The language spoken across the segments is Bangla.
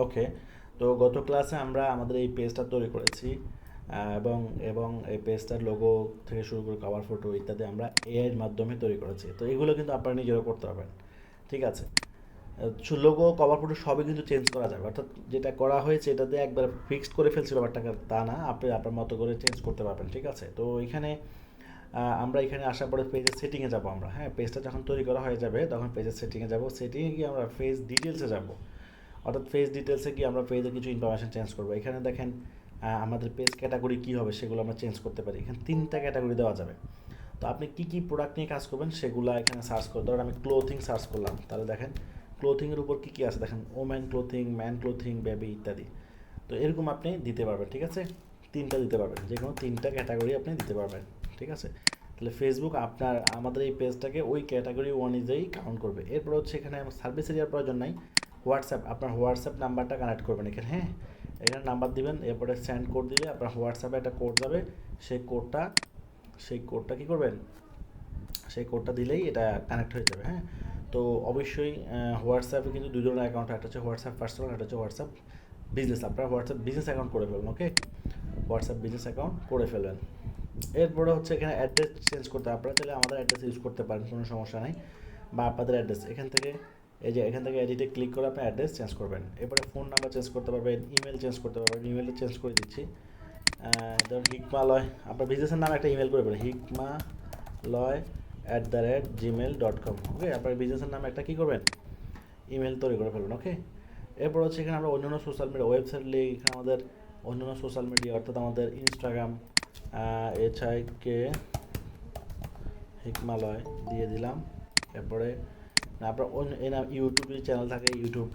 ওকে, তো গত ক্লাসে আমরা আমাদের এই পেজটা তৈরি করেছি, এবং এবং এই পেজটার লোগো থেকে শুরু করে কভার ফটো ইত্যাদি আমরা এআইয়ের মাধ্যমে তৈরি করেছি। তো এগুলো কিন্তু আপনারা নিজেরাও করতে পারবেন, ঠিক আছে? লোগো কভার ফটো সবই কিন্তু চেঞ্জ করা যাবে, অর্থাৎ যেটা করা হয়েছে এটাতে একবার ফিক্সড করে ফেলছি ব্যাপারটাকে তা না, আপনি আপনার মতো করে চেঞ্জ করতে পারবেন, ঠিক আছে? তো এখানে আমরা এখানে আসার পরে পেজের সেটিংয়ে যাব আমরা। হ্যাঁ, পেজটা যখন তৈরি করা হয়ে যাবে তখন পেজের সেটিংয়ে যাব, সেটিংয়ে গিয়ে আমরা পেজ ডিটেলসে যাব। অর্থাৎ পেজ ডিটেলসে গিয়ে আমরা পেজে কিছু ইনফরমেশন চেঞ্জ করবো। এখানে দেখেন আমাদের পেজ ক্যাটাগরি কী হবে সেগুলো আমরা চেঞ্জ করতে পারি। এখানে 3টা ক্যাটাগরি দেওয়া যাবে। তো আপনি কী কী প্রোডাক্ট নিয়ে কাজ করবেন সেগুলো এখানে সার্চ করতে, ধরুন আমি ক্লোথিং সার্চ করলাম, তাহলে দেখেন ক্লোথিংয়ের উপর কী কী আছে, দেখেন woman clothing, man clothing, baby ইত্যাদি। তো এরকম আপনি দিতে পারবেন, ঠিক আছে? 3টা দিতে পারবেন, যে কোনো 3টা ক্যাটাগরি আপনি দিতে পারবেন, ঠিক আছে? তাহলে ফেসবুক আপনার আমাদের এই পেজটাকে ওই ক্যাটাগরি অনুযায়ী কাউন্ট করবে। এরপর হচ্ছে এখানে সার্ভিস এরিয়ার প্রয়োজন নাই। হোয়াটসঅ্যাপ, আপনার হোয়াটসঅ্যাপ নাম্বারটা কানেক্ট করবেন এখানে। হ্যাঁ, এখানে নাম্বার দিবেন, এরপরে সেন্ড কোড দিলে আপনার হোয়াটসঅ্যাপে একটা কোড যাবে। সেই কোডটা কী করবেন, সেই কোডটা দিলেই এটা কানেক্ট হয়ে যাবে। হ্যাঁ, তো অবশ্যই হোয়াটসঅ্যাপে কিন্তু দুই ধরনের অ্যাকাউন্ট, একটা হচ্ছে হোয়াটসঅ্যাপ পার্সোনাল, একটা হচ্ছে হোয়াটসঅ্যাপ বিজনেস। আপনারা হোয়াটসঅ্যাপ বিজনেস অ্যাকাউন্ট করে ফেলবেন, ওকে? হোয়াটসঅ্যাপ বিজনেস অ্যাকাউন্ট করে ফেলবেন। এরপরে হচ্ছে এখানে অ্যাড্রেস চেঞ্জ করতে, আপনারা চাইলে আমাদের অ্যাড্রেস ইউজ করতে পারেন, কোনো সমস্যা নাই। বা আপনাদের অ্যাড্রেস এখান থেকে, এই যে এখান থেকে এডিটে ক্লিক করে আপনি অ্যাড্রেস চেঞ্জ করবেন। এরপরে ফোন নাম্বার চেঞ্জ করতে পারবেন, ইমেল চেঞ্জ করতে পারবেন। ইমেলটা চেঞ্জ করে দিচ্ছি, ধরুন হিকমালয়, আপনার বিজনেসের নাম একটা ইমেল করে দেবেন, hikmalay@gmail.com। ওকে, আপনার বিজনেসের নাম একটা কী করবেন, ইমেল তৈরি করে ফেলবেন, ওকে? এরপর হচ্ছে এখানে আমরা অন্যান্য সোশ্যাল মিডিয়া ওয়েবসাইট লিয়ে এখানে আমাদের অন্যান্য সোশ্যাল মিডিয়া, অর্থাৎ আমাদের ইনস্টাগ্রাম, HIK হিকমালয় দিয়ে দিলাম। এরপরে আপনার অন্য এই নাম ইউটিউব যদি চ্যানেল থাকে ইউটিউব,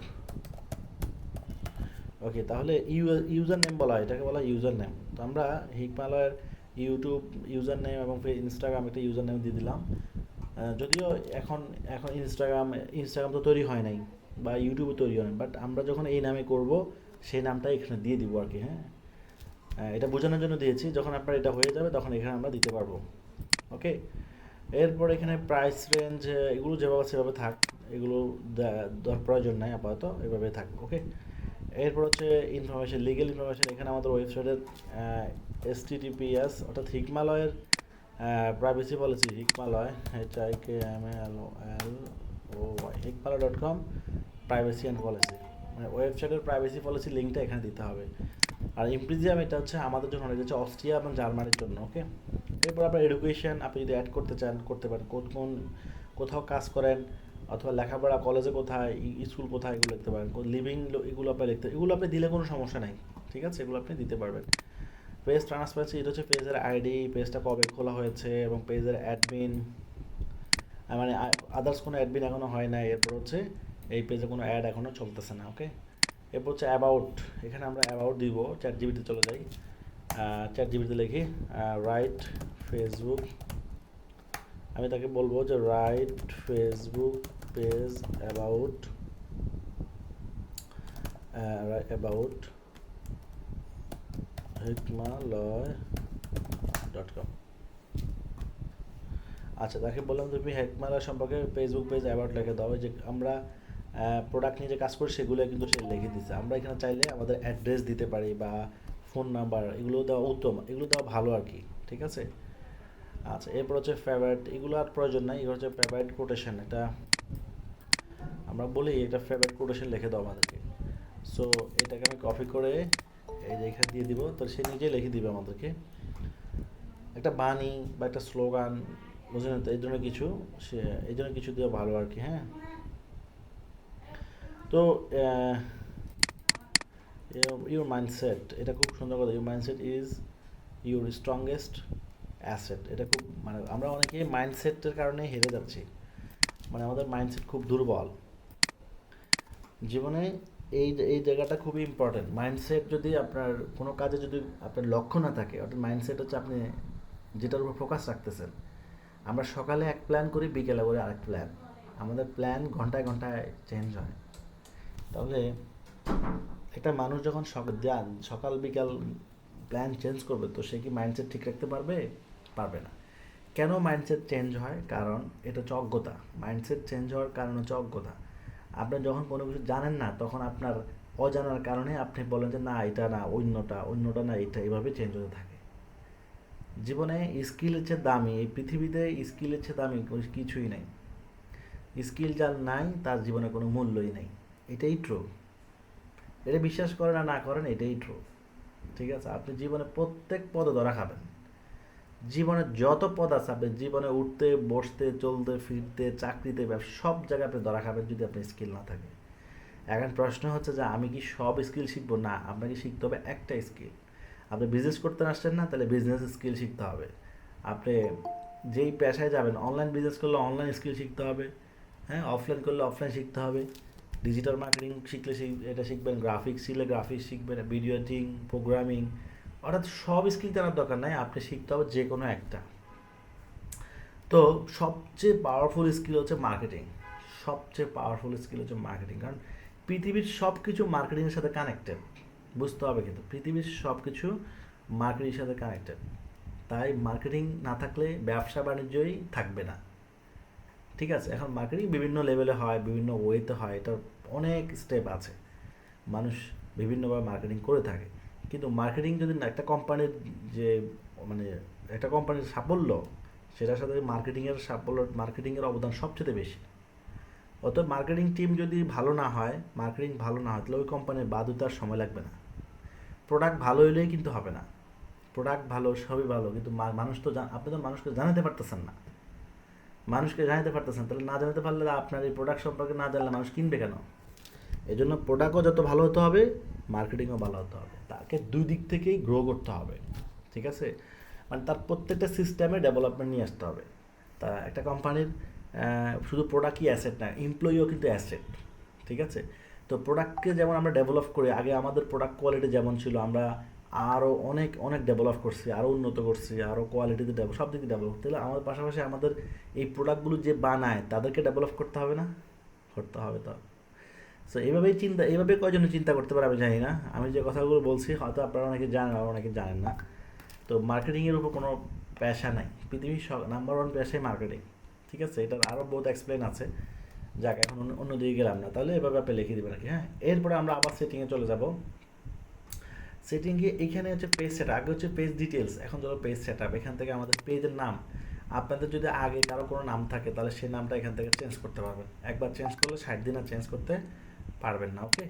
ওকে? তাহলে ইউজার নেম বলা হয়, এটাকে বলা হয় ইউজার নেম। তো আমরা হিকমালয়ের ইউটিউব ইউজার নেম এবং ইনস্টাগ্রাম একটা ইউজার নেম দিয়ে দিলাম। যদিও এখন এখন ইনস্টাগ্রাম তো তৈরি হয় নাই, বা ইউটিউবও তৈরি হয় নাই, বাট আমরা যখন এই নামে করব সেই নামটা এখানে দিয়ে দিব আর কি। হ্যাঁ, এটা বোঝানোর জন্য দিয়েছি, যখন আপনার এটা হয়ে যাবে তখন এখানে আমরা দিতে পারবো, ওকে? এরপর এখানে প্রাইস রেঞ্জ, এগুলো যেভাবে সেভাবে থাক, এগুলো প্রয়োজন নাই, আপাতত এভাবে থাক, ওকে? এরপর হচ্ছে ইনফরমেশন, লিগেল ইনফরমেশন। এখানে আমাদের ওয়েবসাইটের HTTPS, অর্থাৎ হিকমালয়ের প্রাইভেসি পলিসি, হিকমালয় HIKMALOY হিকমালয়.com প্রাইভেসি অ্যান্ড পলিসি, মানে ওয়েবসাইটের প্রাইভেসি পলিসি লিঙ্কটা এখানে দিতে হবে। আর ইমপ্রিজিয়াম, এটা হচ্ছে আমাদের জন্য, এটা হচ্ছে অস্ট্রিয়া এবং জার্মানির জন্য, ওকে? এরপর আপনার এডুকেশন আপনি যদি অ্যাড করতে চান করতে পারেন, কোথাও কাজ করেন, অথবা লেখাপড়া কলেজে কোথায়, স্কুল কোথায়, এগুলো লিখতে পারেন। লিভিং, এগুলো আপনি লিখতে, এগুলো আপনি দিলে কোনো সমস্যা নাই, ঠিক আছে? এগুলো আপনি দিতে পারবেন। পেজ ট্রান্সপারেন্সি, এটা হচ্ছে পেজের আইডি, পেজটা কবে খোলা হয়েছে, এবং পেজের অ্যাডমিন, মানে আদার্স কোনো অ্যাডমিন এখনও হয় না। এরপর হচ্ছে এই পেজে কোনো অ্যাড এখনও চলতেছে না, ওকে? এরপর হচ্ছে অ্যাবাউট, এখানে আমরা অ্যাবাউট দিব। চ্যাট জিপিটি চলে যাই, চ্যাট জিপিটি লিখি রাইট ফেসবুক, আমি তাকে বলবো যে write Facebook page about, about হিকমালয়.com। আচ্ছা, তাকে বললাম তুমি হিকমালয় সম্পর্কে ফেসবুক পেজ অ্যাবাউট লিখে দাও। যে আমরা প্রোডাক্ট নিয়ে যে কাজ করি সেগুলো কিন্তু সে লিখে দিচ্ছে। আমরা এখানে চাইলে আমাদের অ্যাড্রেস দিতে পারি, বা ফোন নাম্বার, এগুলো দেওয়া উত্তম, এগুলো দেওয়া ভালো আর কি, ঠিক আছে? আচ্ছা, এরপর হচ্ছে ফেভারিট, এগুলো আর প্রয়োজন নাই। এগুলো হচ্ছে ফেভারিট কোটেশন, এটা আমরা বলি এটা ফেভারিট কোটেশন লিখে দাও আমাদেরকে। সো এটাকে আমি কপি করে এই যে এখানে দিয়ে দিব, তো সে নিজেই লিখে দিবে আমাদেরকে একটা বাণী বা একটা স্লোগান, বুঝলেন তো? সে এই জন্য কিছু দেওয়া ভালো আর কি। হ্যাঁ, তো ইউর মাইন্ডসেট, এটা খুব সুন্দর কথা। Your mindset is your strongest asset. এটা খুব, মানে আমরা অনেকেই মাইন্ডসেটের কারণে হেরে যাচ্ছি, মানে আমাদের মাইন্ডসেট খুব দুর্বল জীবনে। এই জায়গাটা খুবই ইম্পর্টেন্ট। মাইন্ডসেট যদি আপনার কোনো কাজে যদি আপনার লক্ষ্য না থাকে, অর্থাৎ মাইন্ডসেট হচ্ছে আপনি যেটার উপর ফোকাস রাখতেছেন। আমরা সকালে এক প্ল্যান করি, বিকেলে করি আরেক প্ল্যান। আমাদের প্ল্যান ঘন্টায় ঘন্টায় চেঞ্জ হয়। তাহলে একটা মানুষ যখন সকাল বিকাল প্ল্যান চেঞ্জ করবে, তো সে কি মাইন্ডসেট ঠিক রাখতে পারবে? পারবে না। কেন মাইন্ডসেট চেঞ্জ হয়? কারণ এটা হচ্ছে অজ্ঞতা। মাইন্ডসেট চেঞ্জ হওয়ার কারণ হচ্ছে অজ্ঞতা। আপনি যখন কোনো কিছু জানেন না, তখন আপনার অজানার কারণে আপনি বলেন যে না এটা না অন্যটা না এটা, এভাবে চেঞ্জ হতে থাকে। জীবনে স্কিলের চেয়ে দামি, এই পৃথিবীতে স্কিলের চেয়ে দামি কিছুই নেই। স্কিল যার নাই তার জীবনে কোনো মূল্যই নেই, এটাই ট্রু। এটা বিশ্বাস করেন আর না করেন, এটাই ট্রু। ঠিক আছে, আপনি জীবনে প্রত্যেক পদে ধরা খাবেন। জীবনে যত পদ আছে, আপনি জীবনে উঠতে বসতে চলতে ফিরতে চাকরিতে ব্যবসা সব জায়গায় আপনি ধরা খাবেন যদি আপনার স্কিল না থাকে। এখন প্রশ্ন হচ্ছে যে আমি কি সব স্কিল শিখবো? না, আপনাকে শিখতে হবে একটা স্কিল। আপনি বিজনেস করতে আসছেন না, তাহলে বিজনেস স্কিল শিখতে হবে। আপনি যেই পেশায় যাবেন, অনলাইন বিজনেস করলে অনলাইন স্কিল শিখতে হবে, হ্যাঁ, অফলাইন করলে অফলাইন শিখতে হবে। ডিজিটাল মার্কেটিং শিখলে এটা শিখবেন, গ্রাফিক্স শিখলে গ্রাফিক্স শিখবেন, ভিডিও এডিটিং, প্রোগ্রামিং, অর্থাৎ সব স্কিল জানার দরকার নাই, আপনি শিখতে হবে যে কোনো একটা। তো সবচেয়ে পাওয়ারফুল স্কিল হচ্ছে মার্কেটিং। সবচেয়ে পাওয়ারফুল স্কিল হচ্ছে মার্কেটিং, কারণ পৃথিবীর সব কিছু মার্কেটিংয়ের সাথে কানেক্টেড। বুঝতে হবে কিন্তু পৃথিবীর সব কিছু মার্কেটিংয়ের সাথে কানেক্টেড। তাই মার্কেটিং না থাকলে ব্যবসা বাণিজ্যই থাকবে না। ঠিক আছে, এখন মার্কেটিং বিভিন্ন লেভেলে হয়, বিভিন্ন ওয়েতে হয়, এটার অনেক স্টেপ আছে। মানুষ বিভিন্নভাবে মার্কেটিং করে থাকে, কিন্তু মার্কেটিং যদি না, একটা কোম্পানির যে মানে একটা কোম্পানির সাফল্য, সেটার সাথে মার্কেটিংয়ের অবদান সবচেয়ে বেশি। অতএব মার্কেটিং টিম যদি ভালো না হয়, মার্কেটিং ভালো না হয়, তাহলে ওই কোম্পানির বাদ হতে আর সময় লাগবে না। প্রোডাক্ট ভালো হলেই কিন্তু হবে না। প্রোডাক্ট ভালো, সবই ভালো, কিন্তু মানুষ তো আপনি তো মানুষকে জানাতে পারতেছেন না। মানুষকে জানাতে পারতেছেন, তাহলে না জানাতে পারলে আপনার এই প্রোডাক্ট সম্পর্কে না জানলে মানুষ কিনবে কেন? এই জন্য প্রোডাক্টও যত ভালো হতে হবে, মার্কেটিংও ভালো হতে হবে, তাকে দুই দিক থেকেই গ্রো করতে হবে। ঠিক আছে, মানে তার প্রত্যেকটা সিস্টেমে ডেভেলপমেন্ট নিয়ে আসতে হবে। তা একটা কোম্পানির শুধু প্রোডাক্টই অ্যাসেট না, এমপ্লয়িও কিন্তু অ্যাসেট। ঠিক আছে, তো প্রোডাক্টকে যেমন আমরা ডেভেলপ করি, আগে আমাদের প্রোডাক্ট কোয়ালিটি যেমন ছিল, আমরা আরও অনেক অনেক ডেভেলপ করছি, আরও উন্নত করছি, আরও কোয়ালিটিতে সব দিকে ডেভেলপ করতে হলে আমাদের পাশাপাশি আমাদের এই প্রোডাক্টগুলো যে বানায় তাদেরকে ডেভেলপ করতে হবে না? করতে হবে। তো সো এইভাবে কয়জনে চিন্তা করতে পারে আমি জানি না। আমি যে কথাগুলো বলছি হয়তো আপনারা অনেকে জানেন আর অনেকে জানেন না। তো মার্কেটিংয়ের উপর কোনো পেশা নাই, পৃথিবীর নাম্বার ওয়ান পেশাই মার্কেটিং। ঠিক আছে, এটার আরও বহুত এক্সপ্লেন আছে, যাক এখন অন্য দিকে গেলাম না, তাহলে এভাবে আপনি লিখে দেবেন আর কি। হ্যাঁ, এরপরে আমরা আবার সেটিংয়ে চলে যাব। সেটিংয়ে এখানে হচ্ছে পেজ সেট, আগে হচ্ছে পেজ ডিটেলস, এখন চলো পেজ সেট আপ। এখান থেকে আমাদের পেজের নাম, আপনাদের যদি আগে কারো কোনো নাম থাকে তাহলে সেই নামটা এখান থেকে চেঞ্জ করতে পারবেন। একবার চেঞ্জ করলে 60 দিন আর চেঞ্জ করতে পারবেন না। ওকে,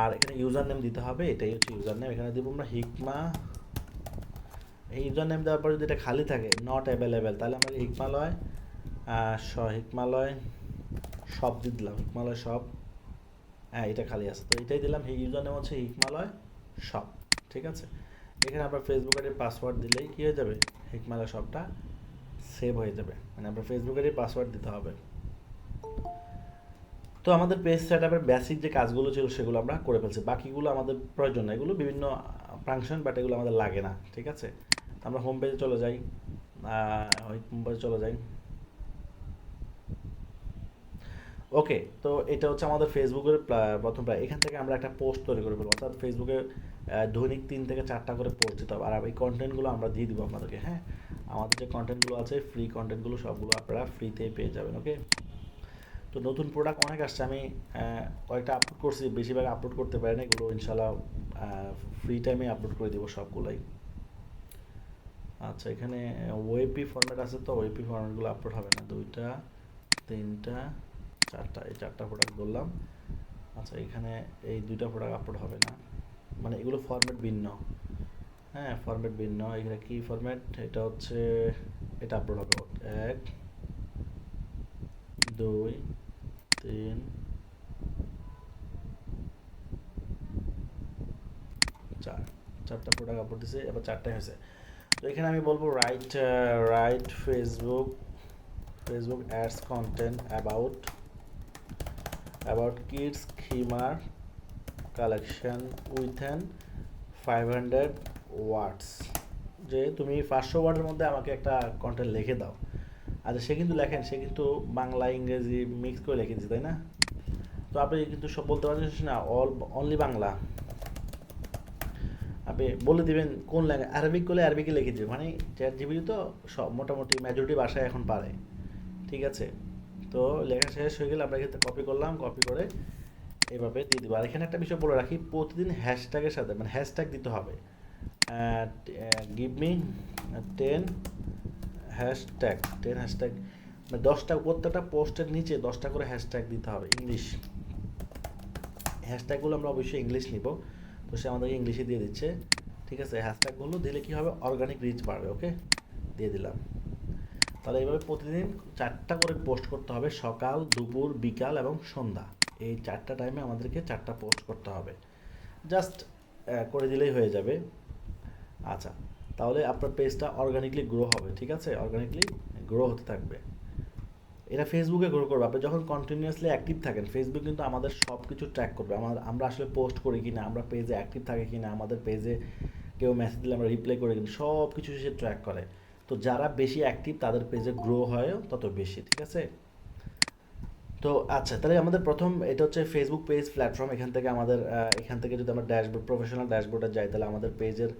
আর এখানে ইউজার নেম দিতে হবে, এটাই হচ্ছে ইউজার নেম। এখানে দিব আমরা হিকমা। এই ইউজার নেম দেওয়ার পর যদি এটা খালি থাকে, নট অ্যাভেলেবেল, তাহলে আমরা হিকমালয় হিকমালয় সব দিয়ে দিলাম, হিকমালয় সব। হ্যাঁ, এটা খালি আছে, তো এটাই দিলাম। ইউজার নেম হচ্ছে হিকমালয় সব। ঠিক আছে, এখানে আপনার ফেসবুক আইডির পাসওয়ার্ড দিলেই কী হয়ে যাবে, হিকমালয় সবটা সেভ হয়ে যাবে। মানে আপনার ফেসবুক আইডির পাসওয়ার্ড দিতে হবে। তো আমাদের পেজ সেট আপের বেসিক যে কাজগুলো ছিল সেগুলো আমরা করে ফেলছি, বাকিগুলো আমাদের প্রয়োজন না, এগুলো বিভিন্ন ফাংশন, বাট এগুলো আমাদের লাগে না। ঠিক আছে, আমরা হোম পেজে চলে যাই। হোম পেজে চলে যাই। ওকে, তো এটা হচ্ছে আমাদের ফেসবুকের প্রথম প্রায়, এখান থেকে আমরা একটা পোস্ট তৈরি করে ফেলবো, অর্থাৎ ফেসবুকে দৈনিক 3 থেকে 4টা করে পোস্ট দিতে হবে। আর এই কন্টেন্টগুলো আমরা দিয়ে দিব আপনাদেরকে। হ্যাঁ, আমাদের যে কন্টেন্টগুলো আছে, ফ্রি কন্টেন্টগুলো সবগুলো আপনারা ফ্রিতেই পেয়ে যাবেন। ওকে, তো নতুন প্রোডাক্ট অনেক আসছে, আমি কয়েকটা আপলোড করছি, বেশিরভাগ আপলোড করতে পারি না, এগুলো ইনশাল্লাহ ফ্রি টাইমে আপলোড করে দিব সবগুলোই। আচ্ছা, এখানে ওয়েপি ফরম্যাট আছে, তো ওয়েপি ফরম্যাটগুলো আপলোড হবে না। 2টা 3টা 4টা, এই 4টা প্রোডাক্ট বললাম। আচ্ছা, এখানে এই 2টা প্রোডাক্ট আপলোড হবে না, মানে এগুলো ফরম্যাট ভিন্ন। হ্যাঁ, ফরম্যাট ভিন্ন। এখানে কি ফরম্যাট, এটা হচ্ছে, এটা আপলোড হবে 1 2 3 4, 4টা প্রোডাক্ট আপলোড দিছে, এবার 4টাই হয়েছে। তো এখানে আমি বলবো write Facebook ads content about kids খিমার কালেকশন উইথ অ্যান 500 ওয়ার্ডস। যে তুমি 500 ওয়ার্ডের মধ্যে আমাকে একটা কন্টেন্ট লিখে দাও। আচ্ছা, সে কিন্তু লেখেন, সে কিন্তু বাংলা ইংরেজি মিক্স করে লিখে দিচ্ছে, তাই না? তো আপনি কিন্তু সব বলতে পারছেন না, অনলি বাংলা। আপনি বলে দিবেন কোন ল্যাঙ্গুয়েজ, আরবিক করলে আরবিকে লিখে দেবে, মানে চ্যাট জিপিটি তো সব মোটামুটি মেজরিটি ভাষায় এখন পারে। ঠিক আছে, তো লেখা শেষ হয়ে গেলে আমরা এখানে কপি করলাম, কপি করে এভাবে দিয়ে দিব। আর এখানে একটা বিষয় বলে রাখি, প্রতিদিন হ্যাশট্যাগের সাথে মানে হ্যাশট্যাগ দিতে হবে। গিভ মি 10 হ্যাশট্যাগ, মানে 10টা, প্রত্যেকটা পোস্টের নিচে 10টা করে হ্যাশট্যাগ দিতে হবে ইংলিশ। হ্যাশট্যাগুলো আমরা অবশ্যই ইংলিশ নিব, তো সে আমাদেরকে ইংলিশে দিয়ে দিচ্ছে। ঠিক আছে, হ্যাশট্যাগুলো দিলে কি হবে, অর্গানিক রিচ বাড়বে। ওকে, দিয়ে দিলাম। তাহলে এইভাবে প্রতিদিন 4টা করে পোস্ট করতে হবে, সকাল, দুপুর, বিকাল এবং সন্ধ্যা। এই 4টা টাইমে আমাদেরকে 4টা পোস্ট করতে হবে। জাস্ট করে দিলেই হয়ে যাবে। আচ্ছা, তাহলে আপনার পেজটা অর্গানিকলি গ্রো হবে। ঠিক আছে, অর্গানিকলি গ্রো হতে থাকবে। এটা ফেসবুকে গ্রো করবে। আপনি যখন কন্টিনিউয়াসলি অ্যাক্টিভ থাকেন, ফেসবুক কিন্তু আমাদের সব কিছু ট্র্যাক করবে। আমরা আসলে পোস্ট করি কি না, আমরা পেজে অ্যাক্টিভ থাকি কি না, আমাদের পেজে কেউ মেসেজ দিলে আমরা রিপ্লাই করি কিনা, সব কিছু সে ট্র্যাক করে। তো যারা বেশি অ্যাক্টিভ তাদের পেজে গ্রো হয় তত বেশি। ঠিক আছে, তো আচ্ছা, তাহলে আমাদের প্রথম এটা হচ্ছে ফেসবুক পেজ প্ল্যাটফর্ম। এখান থেকে যদি আমরা ড্যাশবোর্ড, প্রফেশনাল ড্যাশবোর্ডে যাই, তাহলে আমাদের পেজের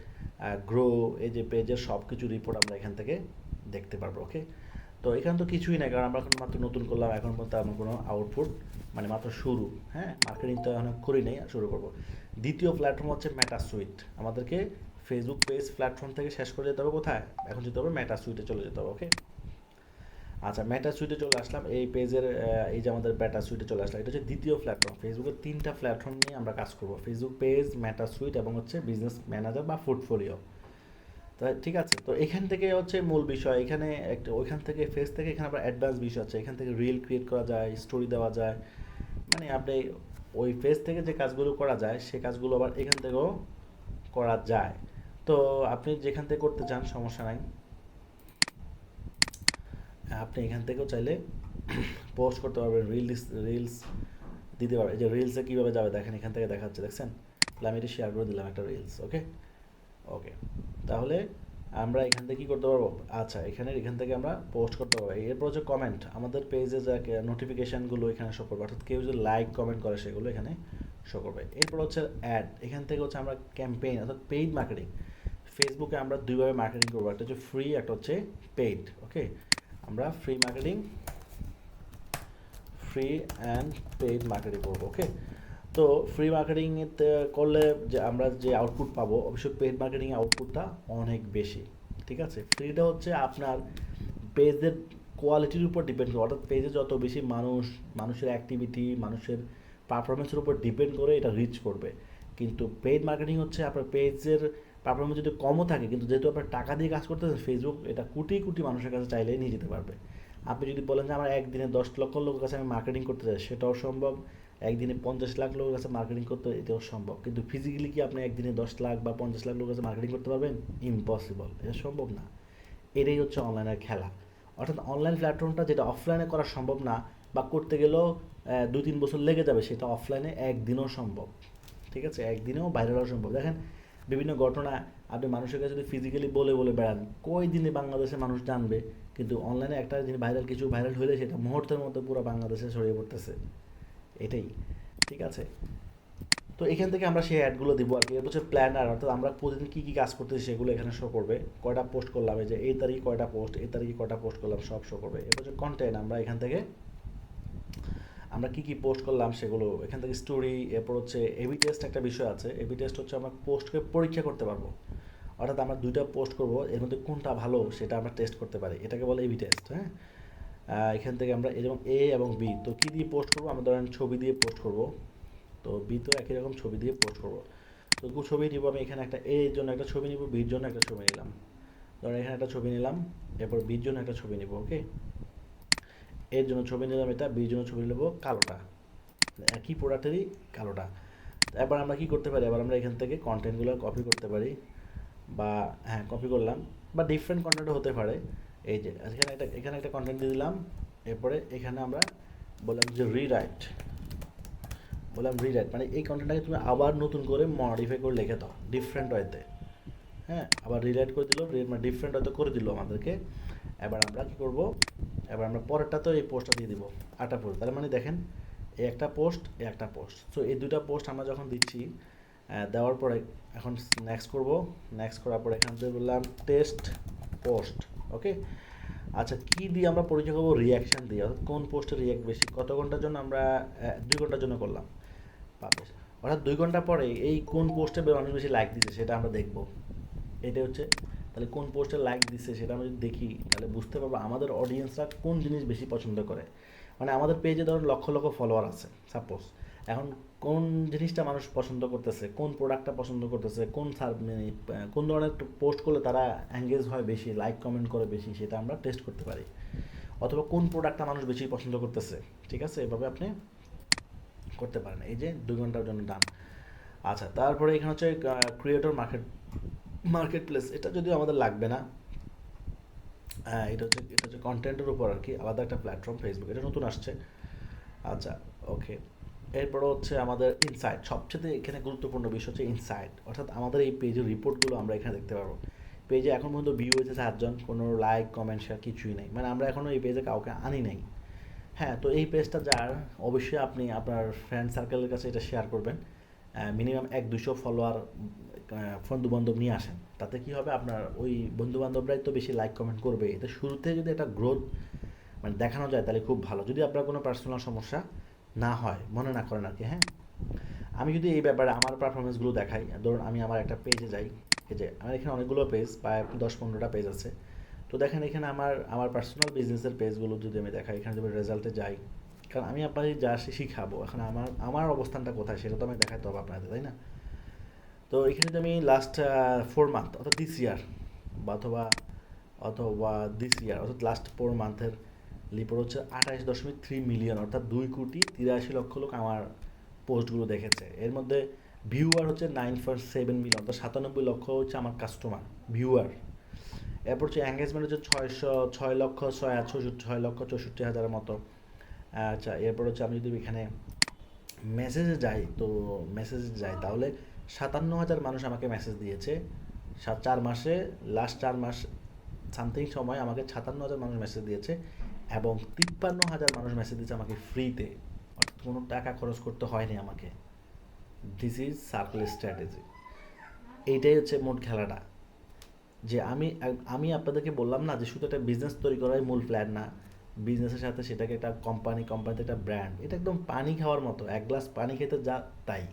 গ্রো, এই যে পেজের সব কিছু রিপোর্ট আমরা এখান থেকে দেখতে পারবো। ওকে, তো এখানে তো কিছুই না, কারণ আমরা এখন মাত্র নতুন করলাম, এখন পর্যন্ত আমার কোনো আউটপুট, মানে মাত্র শুরু। হ্যাঁ, মার্কেটিং তো এখন করি নাই, শুরু করব। দ্বিতীয় প্ল্যাটফর্ম হচ্ছে মেটা সুইট। আমাদেরকে ফেসবুক পেজ প্ল্যাটফর্ম থেকে শেষ করে যেতে হবে কোথায়, এখন যেতে হবে মেটা সুইটে চলে যেতে হবে। ওকে, আচ্ছা, মেটা সুইটে চলে আসলাম। এই পেজের এই যে আমাদের মেটা সুইটে চলে আসলাম, এটা হচ্ছে দ্বিতীয় প্ল্যাটফর্ম। ফেসবুকের 3টা প্ল্যাটফর্ম নিয়ে আমরা কাজ করব, ফেসবুক পেজ, মেটা সুইট এবং হচ্ছে বিজনেস ম্যানেজার বা পোর্টফোলিও। তাই ঠিক আছে, তো এখান থেকে হচ্ছে মূল বিষয়। এখানে একটা ওইখান থেকে ফেস থেকে এখানে আবার অ্যাডভান্স বিষয় আছে। এখান থেকে রিল ক্রিয়েট করা যায়, স্টোরি দেওয়া যায়, মানে আপনি ওই ফেস থেকে যে কাজগুলো করা যায় সে কাজগুলো আবার এখান থেকেও করা যায়। তো আপনি যেখান থেকে করতে চান সমস্যা নাই, আপনি এখান থেকেও চাইলে পোস্ট করতে পারবেন, রিলস দিতে পারবেন। এই যে রিলসে কীভাবে যাবে দেখেন, এখান থেকে দেখাচ্ছে, দেখছেন? তাহলে আমি এটা শেয়ার করে দিলাম একটা রিলস। ওকে, ওকে, তাহলে আমরা এখান থেকে কী করতে পারবো, আচ্ছা এখান থেকে আমরা পোস্ট করতে পারবো। এরপর হচ্ছে কমেন্ট, আমাদের পেজে যা নোটিফিকেশানগুলো এখানে শো করবে, অর্থাৎ কেউ যদি লাইক কমেন্ট করে সেগুলো এখানে শো করবে। এরপর হচ্ছে অ্যাড, এখান থেকে হচ্ছে আমরা ক্যাম্পেইন অর্থাৎ পেইড মার্কেটিং। ফেসবুকে আমরা দুইভাবে মার্কেটিং করবো, একটা হচ্ছে ফ্রি, একটা হচ্ছে পেইড। ওকে, আমরা ফ্রি অ্যান্ড পেইড মার্কেটিং করবো। ওকে, তো ফ্রি মার্কেটিংতে করলে যে আমরা যে আউটপুট পাবো, অবশ্যই পেইড মার্কেটিং আউটপুটটা অনেক বেশি। ঠিক আছে, ফ্রিটা হচ্ছে আপনার পেজের কোয়ালিটির উপর ডিপেন্ড করে, অর্থাৎ পেজে যত বেশি মানুষের অ্যাক্টিভিটি, মানুষের পারফরমেন্সের উপর ডিপেন্ড করে এটা রিচ করবে। কিন্তু পেইড মার্কেটিং হচ্ছে আপনার পেজের পারফরমেন্স যদি কমও থাকে, কিন্তু যেহেতু আপনার টাকা দিয়ে কাজ করতেছেন, ফেসবুক এটা কোটি কোটি মানুষের কাছে চাইলেই নিয়ে যেতে পারবে। আপনি যদি বলেন যে আমার একদিনে 10 লক্ষ লোকের কাছে আমি মার্কেটিং করতে চাই, সেটাও সম্ভব। একদিনে 50 লাখ লোকের কাছে মার্কেটিং করতে, এটাও সম্ভব। কিন্তু ফিজিক্যালি কি আপনি একদিনে 10 লাখ বা 50 লাখ লোকের কাছে মার্কেটিং করতে পারবেন? ইম্পসিবল, এটা সম্ভব না। এটাই হচ্ছে অনলাইনের খেলা। অর্থাৎ অনলাইন প্ল্যাটফর্মটা যেটা অফলাইনে করা সম্ভব না, বা করতে গেলেও 2-3 বছর লেগে যাবে, সেটা অফলাইনে একদিনও সম্ভব। ঠিক আছে, একদিনেও ভাইরাল হওয়া সম্ভব। দেখেন বিভিন্ন ঘটনা আপনি মানুষের কাছে যদি ফিজিক্যালি বলে বলে বেড়ান, কই দিনে বাংলাদেশের মানুষ জানবে। কিন্তু অনলাইনে একটা জিনিস কিছু ভাইরাল হলে সেটা মুহূর্তের মধ্যে পুরো বাংলাদেশে ছড়িয়ে পড়তেছে। এটাই, ঠিক আছে। তো এখান থেকে আমরা সেই অ্যাডগুলো দিব আর কি। এর হচ্ছে প্ল্যানার, অর্থাৎ আমরা প্রতিদিন কী কী কাজ করতেছি সেগুলো এখানে শো করবে। কয়টা পোস্ট করলাম, এই যে এই তারিখে কয়টা পোস্ট, এই তারিখে কয়টা পোস্ট করলাম, সব শো করবে। এর হচ্ছে কন্টেন্ট, আমরা এখান থেকে আমরা কী কী পোস্ট করলাম সেগুলো এখান থেকে স্টোরি। এরপর হচ্ছে এবি টেস্ট, একটা বিষয় আছে। এবি টেস্ট হচ্ছে আমরা পোস্টকে পরীক্ষা করতে পারবো, অর্থাৎ আমরা 2টা পোস্ট করব, এর মধ্যে কোনটা ভালো সেটা আমরা টেস্ট করতে পারি, এটাকে বলে এবি টেস্ট। হ্যাঁ, এখান থেকে আমরা এরকম এ এবং বি, তো কী দিয়ে পোস্ট করবো, আমরা ধরেন ছবি দিয়ে পোস্ট করব। তো বি তো একই রকম ছবি দিয়ে পোস্ট করবো। তো ছবি নিব আমি, এখানে একটা এর জন্য একটা ছবি নিব, বির জন্য একটা ছবি নিলাম। ধরেন এখানে একটা ছবি নিলাম, এরপর বির জন্য একটা ছবি নিব। ওকে, এর জন্য ছবি নিলাম এটা, বির জন্য ছবি নেব কালোটা, একই প্রোডাক্টেরই কালোটা। এবার আমরা কি করতে পারি, এবার আমরা এখান থেকে কন্টেন্টগুলো কপি করতে পারি, বা হ্যাঁ কপি করলাম, বা ডিফারেন্ট কন্টেন্টও হতে পারে। এই যে এখানে একটা কন্টেন্ট দিয়ে দিলাম। এরপরে এখানে আমরা বললাম যে রিরাইট, মানে এই কন্টেন্টটাকে তুমি আবার নতুন করে মডিফাই করে লিখে দাও ডিফারেন্ট ওয়েতে। হ্যাঁ, আবার রিরাইট করে দিল, মানে ডিফারেন্ট ওয়েতে করে দিল আমাদেরকে। এবার আমরা কী করব, এবার আমরা পরেরটা তো এই পোস্টটা দিয়ে দিব, 8টা পোস্ট। তার মানে দেখেন এই একটা পোস্ট, এই একটা পোস্ট। সো এই 2টা পোস্ট আমরা যখন দিচ্ছি, দেওয়ার পরে এখন নেক্সট করব। নেক্সট করার পরে এখান থেকে বললাম টেস্ট পোস্ট। ওকে, আচ্ছা কী দিয়ে আমরা পরিচয় করবো, রিয়াকশান দিয়ে, অর্থাৎ কোন পোস্টে রিয়াক্ট বেশি, কত ঘন্টার জন্য আমরা 2 ঘন্টার জন্য করলাম। পাবলিশ, অর্থাৎ 2 ঘন্টা পরে এই কোন পোস্টে মানুষ বেশি লাইক দিচ্ছে সেটা আমরা দেখব। এটা হচ্ছে, তাহলে কোন পোস্টে লাইক দিচ্ছে সেটা আমরা যদি দেখি তাহলে বুঝতে পারবো আমাদের অডিয়েন্সরা কোন জিনিস বেশি পছন্দ করে। মানে আমাদের পেজে ধরুন লক্ষ লক্ষ ফলোয়ার আছে সাপোজ, এখন কোন জিনিসটা মানুষ পছন্দ করতেছে, কোন প্রোডাক্টটা পছন্দ করতেছে, মানে কোন ধরনের পোস্ট করলে তারা এঙ্গেজ হয় বেশি, লাইক কমেন্ট করে বেশি, সেটা আমরা টেস্ট করতে পারি। অথবা কোন প্রোডাক্টটা মানুষ বেশি পছন্দ করতেছে, ঠিক আছে, এভাবে আপনি করতে পারেন। এই যে 2 ঘন্টার জন্য ডান। আচ্ছা, তারপরে এখানে হচ্ছে ক্রিয়েটর মার্কেট প্লেস, এটা যদিও আমাদের লাগবে না। এটা হচ্ছে কন্টেন্টের উপর আর কি, আলাদা একটা প্ল্যাটফর্ম ফেসবুক, এটা নতুন আসছে। আচ্ছা, ওকে। এরপরে হচ্ছে আমাদের ইনসাইট, সবচেয়ে এখানে গুরুত্বপূর্ণ বিষয় হচ্ছে ইনসাইট, অর্থাৎ আমাদের এই পেজের রিপোর্টগুলো আমরা এখানে দেখতে পারবো। পেজে এখন পর্যন্ত ভিউ হয়েছে 7 জন, কোনো লাইক কমেন্ট শেয়ার কিছুই নেই, মানে আমরা এখনও এই পেজে কাউকে আনি নাই। হ্যাঁ, তো এই পেজটা যার, অবশ্যই আপনি আপনার ফ্রেন্ড সার্কেলের কাছে এটা শেয়ার করবেন। মিনিমাম 100-200 ফলোয়ার বন্ধু বান্ধব নিয়ে আসেন, তাতে কি হবে, আপনার ওই বন্ধু বান্ধবরাই তো বেশি লাইক কমেন্ট করবে। এটা শুরুতে যদি একটা গ্রোথ মানে দেখানো যায় তাহলে খুব ভালো, যদি আপনার কোনো পার্সোনাল সমস্যা না হয়, মনে না করেন আর কি। হ্যাঁ, আমি যদি এই ব্যাপারে আমার পারফরমেন্সগুলো দেখাই, ধরুন আমি আমার একটা পেজে যাই, এই যে আমার এখানে অনেকগুলো পেজ, প্রায় 10-15টা পেজ আছে। তো দেখেন এখানে আমার আমার পার্সোনাল বিজনেসের পেজগুলো যদি আমি দেখাই, এখানে যদি রেজাল্টে যাই, কারণ আমি আপনাকে যা শিখাবো, এখন আমার আমার অবস্থানটা কোথায় সেটা তো আমি দেখাতে হবে আপনাদের, তাই না? তো এখানে যদি আমি লাস্ট 4 মান্থ অর্থাৎ দিস ইয়ার, বা অথবা অথবা দিস ইয়ার অর্থাৎ লাস্ট 4 মান্থের রিপোর্ট হচ্ছে 28.3 মিলিয়ন, অর্থাৎ 2,83,00,000 লোক আমার পোস্টগুলো দেখেছে। এর মধ্যে ভিউয়ার হচ্ছে 9.7 মিলিয়ন, অর্থাৎ 97 লক্ষ হচ্ছে আমার কাস্টমার ভিউয়ার। এরপর হচ্ছে এঙ্গেজমেন্ট হচ্ছে 6,64,000 মতো। আচ্ছা, এরপর হচ্ছে আমি যদি এখানে মেসেজে যাই, তো মেসেজে যাই তাহলে 57,000 মানুষ আমাকে মেসেজ দিয়েছে 4 মাসে, লাস্ট 4 মাস সামথিং সময় আমাকে 57,000 মানুষ মেসেজ দিয়েছে, এবং 53,000 মানুষ মেসেজ দিয়েছে আমাকে ফ্রিতে, অর্থাৎ কোনো টাকা খরচ করতে হয়নি আমাকে। This is circle strategy. এইটাই হচ্ছে মোট খেলাটা। যে আমি আমি আপনাদেরকে বললাম না যে শুধু একটা বিজনেস তৈরি করাই মূল প্ল্যান না, বিজনেসের সাথে সেটাকে একটা কোম্পানিতে একটা ব্র্যান্ড, এটা একদম পানি খাওয়ার মতো, 1 গ্লাস পানি খেতে যা তাই।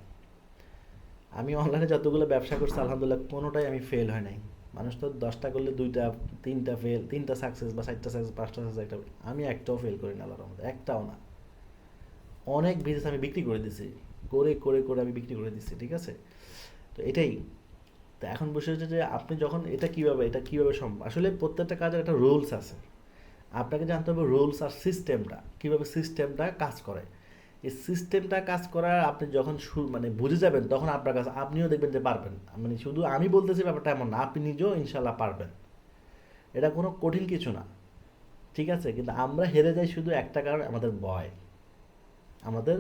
আমি অনলাইনে যতগুলো ব্যবসা করছি আলহামদুলিল্লাহ কোনোটাই আমি ফেল হয় নাই। মানুষ তো 10টা করলে 2টা 3টা ফেল, 3টা সাকসেস বা 4টা সাকসেস 5টা সাকসেস, একটা, আমি একটাও ফেল করি না আল্লাহর রহমতে, একটাও না। অনেক বিজনেস আমি বিক্রি করে দিছি, করে করে করে আমি বিক্রি করে দিচ্ছি, ঠিক আছে। তো এটাই। তো এখন বসে হচ্ছে যে আপনি যখন এটা কীভাবে সম্ভব, আসলে প্রত্যেকটা কাজের একটা রুলস আছে, আপনাকে জানতে হবে রুলস আর সিস্টেমটা, কীভাবে সিস্টেমটা কাজ করে। এই সিস্টেমটা কাজ করার আপনি যখন মানে বুঝে যাবেন, তখন আপনার কাছে আপনিও দেখবেন যে পারবেন। মানে শুধু আমি বলতেছি ব্যাপারটা এমন না, আপনি নিজেও ইনশাল্লাহ পারবেন। এটা কোনো কঠিন কিছু না, ঠিক আছে। কিন্তু আমরা হেরে যাই শুধু একটা কারণ, আমাদের ভয়। আমাদের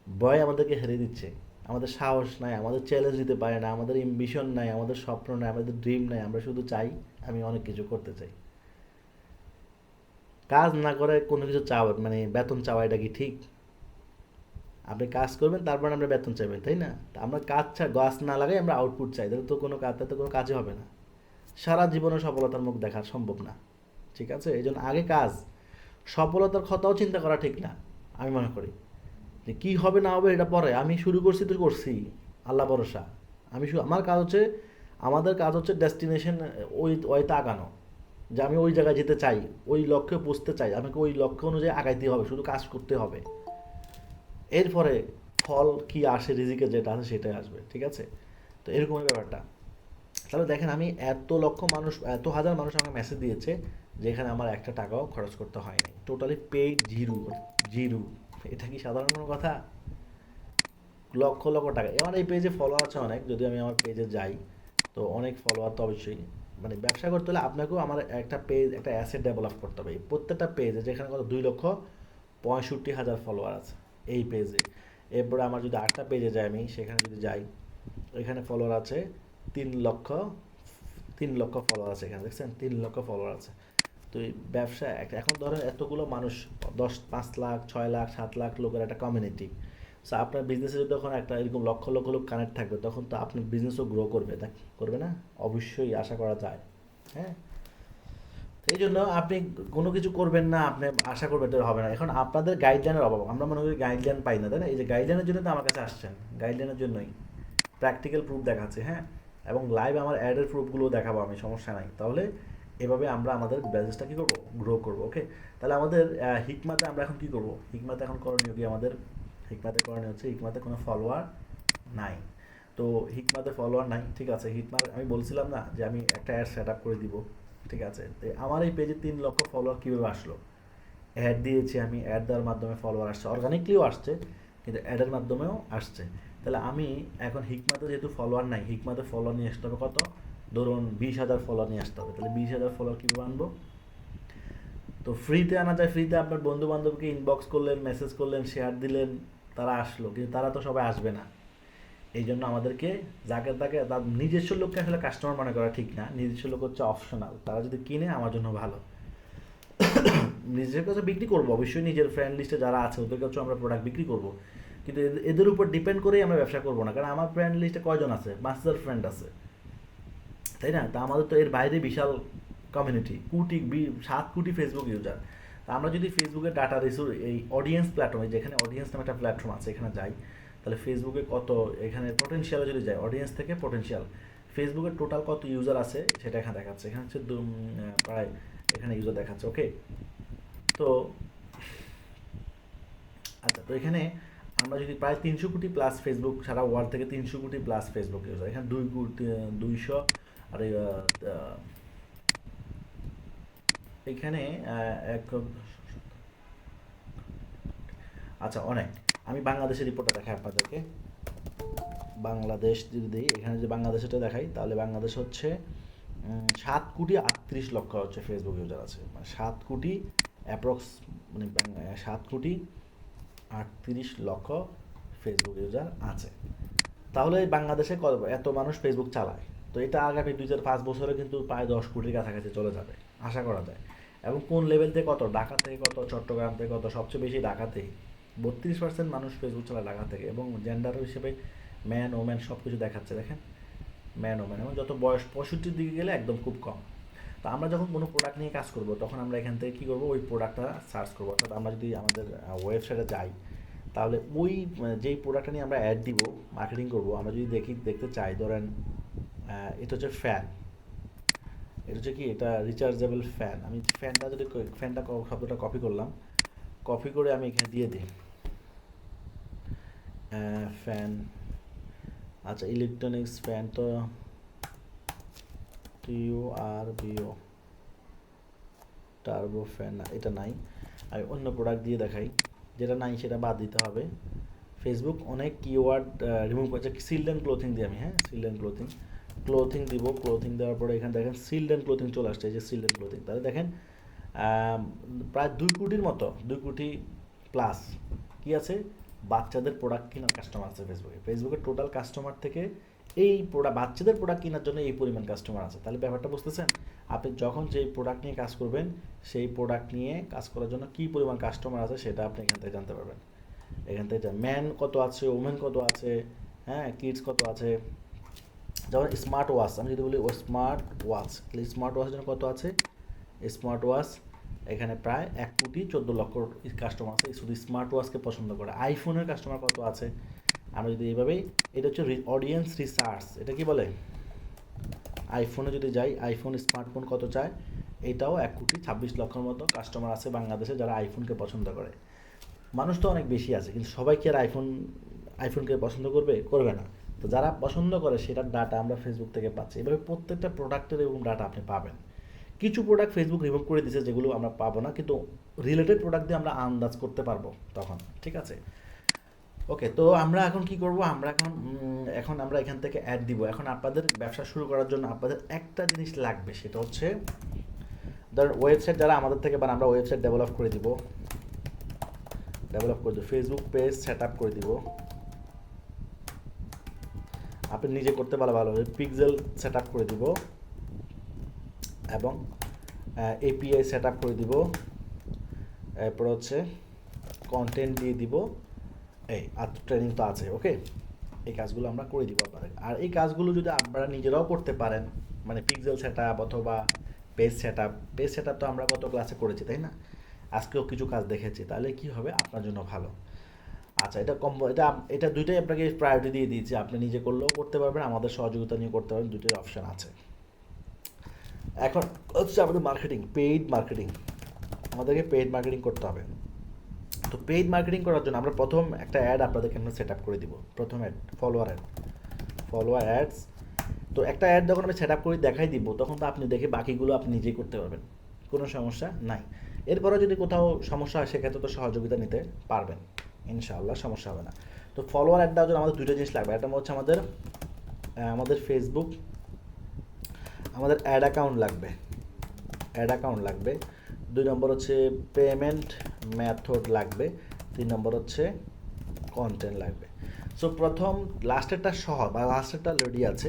ভয় আমাদেরকে হেরে দিচ্ছে, আমাদের সাহস নাই, আমাদের চ্যালেঞ্জ দিতে পারে না, আমাদের এম্বিশন নাই, আমাদের স্বপ্ন নাই, আমাদের ড্রিম নাই, আমরা শুধু চাই আমি অনেক কিছু করতে চাই। কাজ না করে কোনো কিছু চাওয়া, মানে বেতন চাওয়া, এটা কি ঠিক? আপনি কাজ করবেন তারপর আমরা বেতন চাইবেন, তাই না? তা আমরা গাছ না লাগাই আমরা আউটপুট চাই, তাহলে তো কোনো কাজ, তাতে কোনো কাজই হবে না, সারা জীবনে সফলতার মুখ দেখা সম্ভব না, ঠিক আছে। এই জন্য আগে কাজ, সফলতার কথাও চিন্তা করা ঠিক না, আমি মনে করি। যে কী হবে না হবে এটা পরে, আমি শুরু করছি তো করছি, আল্লাহ ভরসা। আমার কাজ হচ্ছে, আমাদের কাজ হচ্ছে ডেস্টিনেশন, ওইটা আগানো, যে আমি ওই জায়গায় যেতে চাই, ওই লক্ষ্যে পৌঁছতে চাই, আমাকে ওই লক্ষ্য অনুযায়ী আগাইতে হবে, শুধু কাজ করতে হবে। এরপরে ফল কি আসে, রিজিকে যেটা আছে সেটাই আসবে, ঠিক আছে। তো এরকমই ব্যাপারটা। তাহলে দেখেন আমি এত লক্ষ মানুষ, এত হাজার মানুষ আমাকে মেসেজ দিয়েছে, যেখানে আমার একটা টাকাও খরচ করতে হয়নি, টোটালি পেইড জিরো, জিরো। এটা কি সাধারণ কোনো কথা? লক্ষ লক্ষ টাকা। আমার এই পেজে ফলোয়ার আছে অনেক, যদি আমি আমার পেজে যাই তো অনেক ফলোয়ার তো অবশ্যই। মানে ব্যবসা করতে হলে আপনাকেও আমার একটা পেজ, একটা অ্যাসেট ডেভেলপ করতে হবে। এই প্রত্যেকটা পেজে, যেখানে কত 2,65,000 ফলোয়ার আছে এই পেজে। এরপরে আমার যদি আটটা পেজে যাই, আমি সেখানে যদি যাই, এখানে ফলোয়ার আছে 3 লক্ষ, 3 লক্ষ ফলোয়ার আছে এখানে, দেখছেন 3 লক্ষ ফলোয়ার আছে। তো এই ব্যবসা একটা, এখন ধরো এতগুলো মানুষ, 5 লাখ 6 লাখ 7 লাখ লোকের একটা কমিউনিটি। সো আপনার বিজনেসে যখন একটা এরকম লক্ষ লক্ষ লোক কানেক্ট থাকবে, তখন তো আপনার বিজনেসও গ্রো করবে, তা করবে না? অবশ্যই আশা করা যায়। হ্যাঁ, এই জন্য আপনি কোনো কিছু করবেন না, আপনি আশা করবেন এটা হবে না। এখন আপনাদের গাইডলাইনের অভাব, আমরা মনে করি গাইডলাইন পাই না, তাই না? এই যে গাইডলাইনের জন্য তো আমার কাছে আসছেন, গাইডলাইনের জন্যই প্র্যাকটিক্যাল প্রুফ দেখাচ্ছে, হ্যাঁ, এবং লাইভ আমার অ্যাডের প্রুফগুলো দেখাবো আমি, সমস্যা নাই। তাহলে এভাবে আমরা আমাদের বিজনেসটা কী করবো, গ্রো করবো। ওকে, তাহলে আমাদের হিকমাতে আমরা এখন কী করবো, হিকমাতে এখন করণীয় কি আমাদের? হিকমাতে করণীয় হচ্ছে, হিকমাতে কোনো ফলোয়ার নাই। তো হিকমাতে ফলোয়ার নাই, ঠিক আছে। হিকমার আমি বলছিলাম না যে আমি একটা অ্যাড সেট আপ করে দিব, ঠিক আছে। তো আমার এই পেজে 3 লক্ষ ফলোয়ার কীভাবে আসলো? অ্যাড দিয়েছি আমি, অ্যাড দেওয়ার মাধ্যমে ফলোয়ার আসছে, অর্গানিকলিও আসছে, কিন্তু অ্যাডের মাধ্যমেও আসছে। তাহলে আমি এখন হিকমাতে যেহেতু ফলোয়ার নাই, হিকমাতে ফলোয়ার নিয়ে আসতে হবে কত? ধরুন 20,000 ফলোয়ার নিয়ে আসতে হবে। তাহলে 20,000 ফলোয়ার কীভাবে আনবো? তো ফ্রিতে আনা যায়, ফ্রিতে আপনার বন্ধু বান্ধবকে ইনবক্স করলেন, মেসেজ করলেন, শেয়ার দিলেন, তারা আসলো, কিন্তু তারা তো সবাই আসবে না। এই জন্য আমাদেরকে যাকে তাকে, তার নিজস্ব লোককে আসলে কাস্টমার মনে করা ঠিক না, নিজস্ব লোক হচ্ছে অপশনাল, তারা যদি কিনে আমার জন্য ভালো। নিজের কাছে বিক্রি করবো অবশ্যই, নিজের ফ্রেন্ড লিস্টে যারা আছে ওদের কাছেও আমরা প্রোডাক্ট বিক্রি করবো, কিন্তু এদের উপর ডিপেন্ড করেই আমরা ব্যবসা করবো না। কারণ আমার ফ্রেন্ড লিস্টে কয়জন আছে? 5,000 ফ্রেন্ড আছে, তাই না? তা আমাদের তো এর বাইরে বিশাল কমিউনিটি, 7 কোটি ফেসবুক ইউজার। তা আমরা যদি ফেসবুকের ডাটা রিসোর্স, এই অডিয়েন্স প্ল্যাটফর্মে, যেখানে অডিয়েন্স নামে একটা প্ল্যাটফর্ম আছে, এখানে যাই, তাহলে ফেসবুকে কত, এখানে পটেনশিয়ালে যদি যাই, অডিয়েন্স থেকে পটেনশিয়াল, ফেসবুকের টোটাল কত ইউজার আছে সেটা এখানে দেখাচ্ছে। এখানে হচ্ছে প্রায়, এখানে ইউজার দেখাচ্ছে। ওকে, তো আচ্ছা, তো এখানে আমরা যদি প্রায় 300 কোটি প্লাস ফেসবুক, সারা ওয়ার্ল্ড থেকে 300 কোটি প্লাস ফেসবুক ইউজার, এখানে 200, আর এখানে এক, আচ্ছা অনেক। আমি বাংলাদেশের রিপোর্টটা দেখাই আপনাদেরকে। বাংলাদেশ যদি দিই, এখানে যদি বাংলাদেশটা দেখাই, তাহলে বাংলাদেশ হচ্ছে 7,38,00,000 হচ্ছে ফেসবুক ইউজার আছে, মানে 7 কোটি অ্যাপ্রক্স, মানে 7,38,00,000 ফেসবুক ইউজার আছে। তাহলে বাংলাদেশে এত মানুষ ফেসবুক চালায়, তো এটা আগামী 2-5 বছরে কিন্তু প্রায় 10 কোটির কাছাকাছি চলে যাবে, আশা করা যায়। এবং কোন লেভেল থেকে কত? ঢাকা থেকে কত, চট্টগ্রাম থেকে কত, সবচেয়ে বেশি ঢাকাতেই। 32% মানুষ ফেসবুক চালায় ঢাকা থেকে, এবং জেন্ডার হিসেবে ম্যান ওম্যান সব কিছু দেখাচ্ছে, দেখেন, ম্যান ওম্যান, এবং যত বয়স 65-র দিকে গেলে একদম খুব কম। তো আমরা যখন কোনো প্রোডাক্ট নিয়ে কাজ করব, তখন আমরা এখান থেকে কী করবো, ওই প্রোডাক্টটা সার্চ করবো। অর্থাৎ আমরা যদি আমাদের ওয়েবসাইটে যাই, তাহলে ওই যেই প্রোডাক্টটা নিয়ে আমরা অ্যাড দিব, মার্কেটিং করব, আমরা যদি দেখতে চাই, ধরেন এটা হচ্ছে ফ্যান, এটা হচ্ছে কি, এটা রিচার্জেবল ফ্যান। আমি ফ্যানটা যদি, ফ্যানটা শব্দটা কপি করলাম, কপি করে আমি এখানে দিয়ে দিই ফ্যান। আচ্ছা, ইলেকট্রনিক্স ফ্যান, তো TURBO, টার্বো ফ্যান, এটা নাই। আমি অন্য প্রোডাক্ট দিয়ে দেখাই, যেটা নাই সেটা বাদ দিতে হবে। ফেসবুক অনেক কিওয়ার্ড রিমুভ করেছে। চিলড্রেন ক্লোথিং দিই আমি, হ্যাঁ, চিলড্রেন ক্লোথিং দিব। ক্লোথিং দেওয়ার পরে এখানে দেখেন চিলড্রেন ক্লোথিং চলে আসছে, এই যে চিলড্রেন ক্লোথিং। তাহলে দেখেন প্রায় 2 কোটির মতো, 2 কোটি প্লাস কি আছে, বাচ্চাদের প্রোডাক্ট কেনার কাস্টমার আছে ফেসবুকে। ফেসবুকের টোটাল কাস্টমার থেকে এই বাচ্চাদের প্রোডাক্ট কেনার জন্য এই পরিমাণ কাস্টমার আছে। তাহলে ব্যাপারটা বুঝতেছেন? আপনি যখন যেই প্রোডাক্ট নিয়ে কাজ করবেন, সেই প্রোডাক্ট নিয়ে কাজ করার জন্য কী পরিমাণ কাস্টমার আছে সেটা আপনি এখান থেকে জানতে পারবেন। এখান থেকে ম্যান কত আছে, ওমেন কত আছে, হ্যাঁ, কিডস কত আছে। যেমন স্মার্ট ওয়াচ, আমি যদি বলি স্মার্ট ওয়াচ, তাহলে স্মার্ট ওয়াচের জন্য কত আছে? স্মার্ট ওয়াচ এখানে প্রায় 1,14,00,000 কাস্টমার আছে শুধু স্মার্ট ওয়াচকে পছন্দ করে। আইফোনের কাস্টমার কত আছে? আমরা যদি এইভাবেই, এটা হচ্ছে অডিয়েন্স রিসার্চ, এটা কি বলে? আইফোনে যদি যাই, আইফোন স্মার্টফোন কত চায়? এটাও 1,26,00,000 মতো কাস্টমার আছে বাংলাদেশে যারা আইফোনকে পছন্দ করে। মানুষ তো অনেক বেশি আছে, কিন্তু সবাই কি আর আইফোনকে পছন্দ করবে না। তো যারা পছন্দ করে সেটার ডাটা আমরা ফেসবুক থেকে পাচ্ছি। এভাবে প্রত্যেকটা প্রোডাক্টের এরকম ডাটা আপনি পাবেন। কিছু প্রোডাক্ট ফেসবুক রিমুভ করে দিয়েছে যেগুলো আমরা পাবো না, কিন্তু রিলেটেড প্রোডাক্ট দিয়ে আমরা আন্দাজ করতে পারবো তখন, ঠিক আছে? ওকে, তো আমরা এখন কি করব, আমরা এখন আমরা এখান থেকে অ্যাড দিব। এখন আপনাদের ব্যবসা শুরু করার জন্য আপনাদের একটা জিনিস লাগবে, সেটা হচ্ছে ধরেন ওয়েবসাইট, যারা আমাদের থেকে বানান, আমরা ওয়েবসাইট ডেভেলপ করে দিব, ফেসবুক পেজ সেট আপ করে দিব। আপনি নিজে করতে ভালো পিক্সেল সেট আপ করে দিব, এবং এপিআই সেট আপ করে দিব। এরপর হচ্ছে কন্টেন্ট দিয়ে দিব, এই আর ট্রেনিং তো আছে। ওকে, এই কাজগুলো আমরা করে দিব আপনাদের। আর এই কাজগুলো যদি আপনারা নিজেরাও করতে পারেন, মানে পিক্সেল সেট আপ অথবা পেজ সেট আপ তো আমরা গত ক্লাসে করেছি, তাই না? আজকেও কিছু কাজ দেখেছি, তাহলে কি হবে আপনার জন্য ভালো। আচ্ছা, এটা দুইটাই আপনাকে প্রায়োরিটি দিয়ে দিয়েছি, আপনি নিজে করলেও করতে পারবেন, আমাদের সহযোগিতা নিয়ে করতে পারবেন, দুটোর অপশান আছে। এখন হচ্ছে আমাদের পেইড মার্কেটিং, আমাদেরকে পেইড মার্কেটিং করতে হবে। তো পেইড মার্কেটিং করার জন্য আমরা প্রথম একটা অ্যাড আপনাদেরকে আমরা সেট আপ করে দিব। প্রথম অ্যাড ফলোয়ার অ্যাডস। তো একটা অ্যাড যখন আমি সেট আপ করে দেখাই দিব, তখন তো আপনি দেখে বাকিগুলো আপনি নিজেই করতে পারবেন, কোনো সমস্যা নাই। এরপরে যদি কোথাও সমস্যা হয় সেক্ষেত্রে তো সহযোগিতা নিতে পারবেন, ইনশাআল্লাহ সমস্যা হবে না। তো ফলোয়ার অ্যাড দেওয়ার জন্য আমাদের দুটো জিনিস লাগবে। একটা হচ্ছে আমাদের ফেসবুক, আমাদের অ্যাড অ্যাকাউন্ট লাগবে। 2 নম্বর হচ্ছে পেমেন্ট মেথড লাগবে। 3 নম্বর হচ্ছে কন্টেন্ট লাগবে। সো প্রথম লাস্টেরটা সহজ বা লাস্টেরটা রেডি আছে।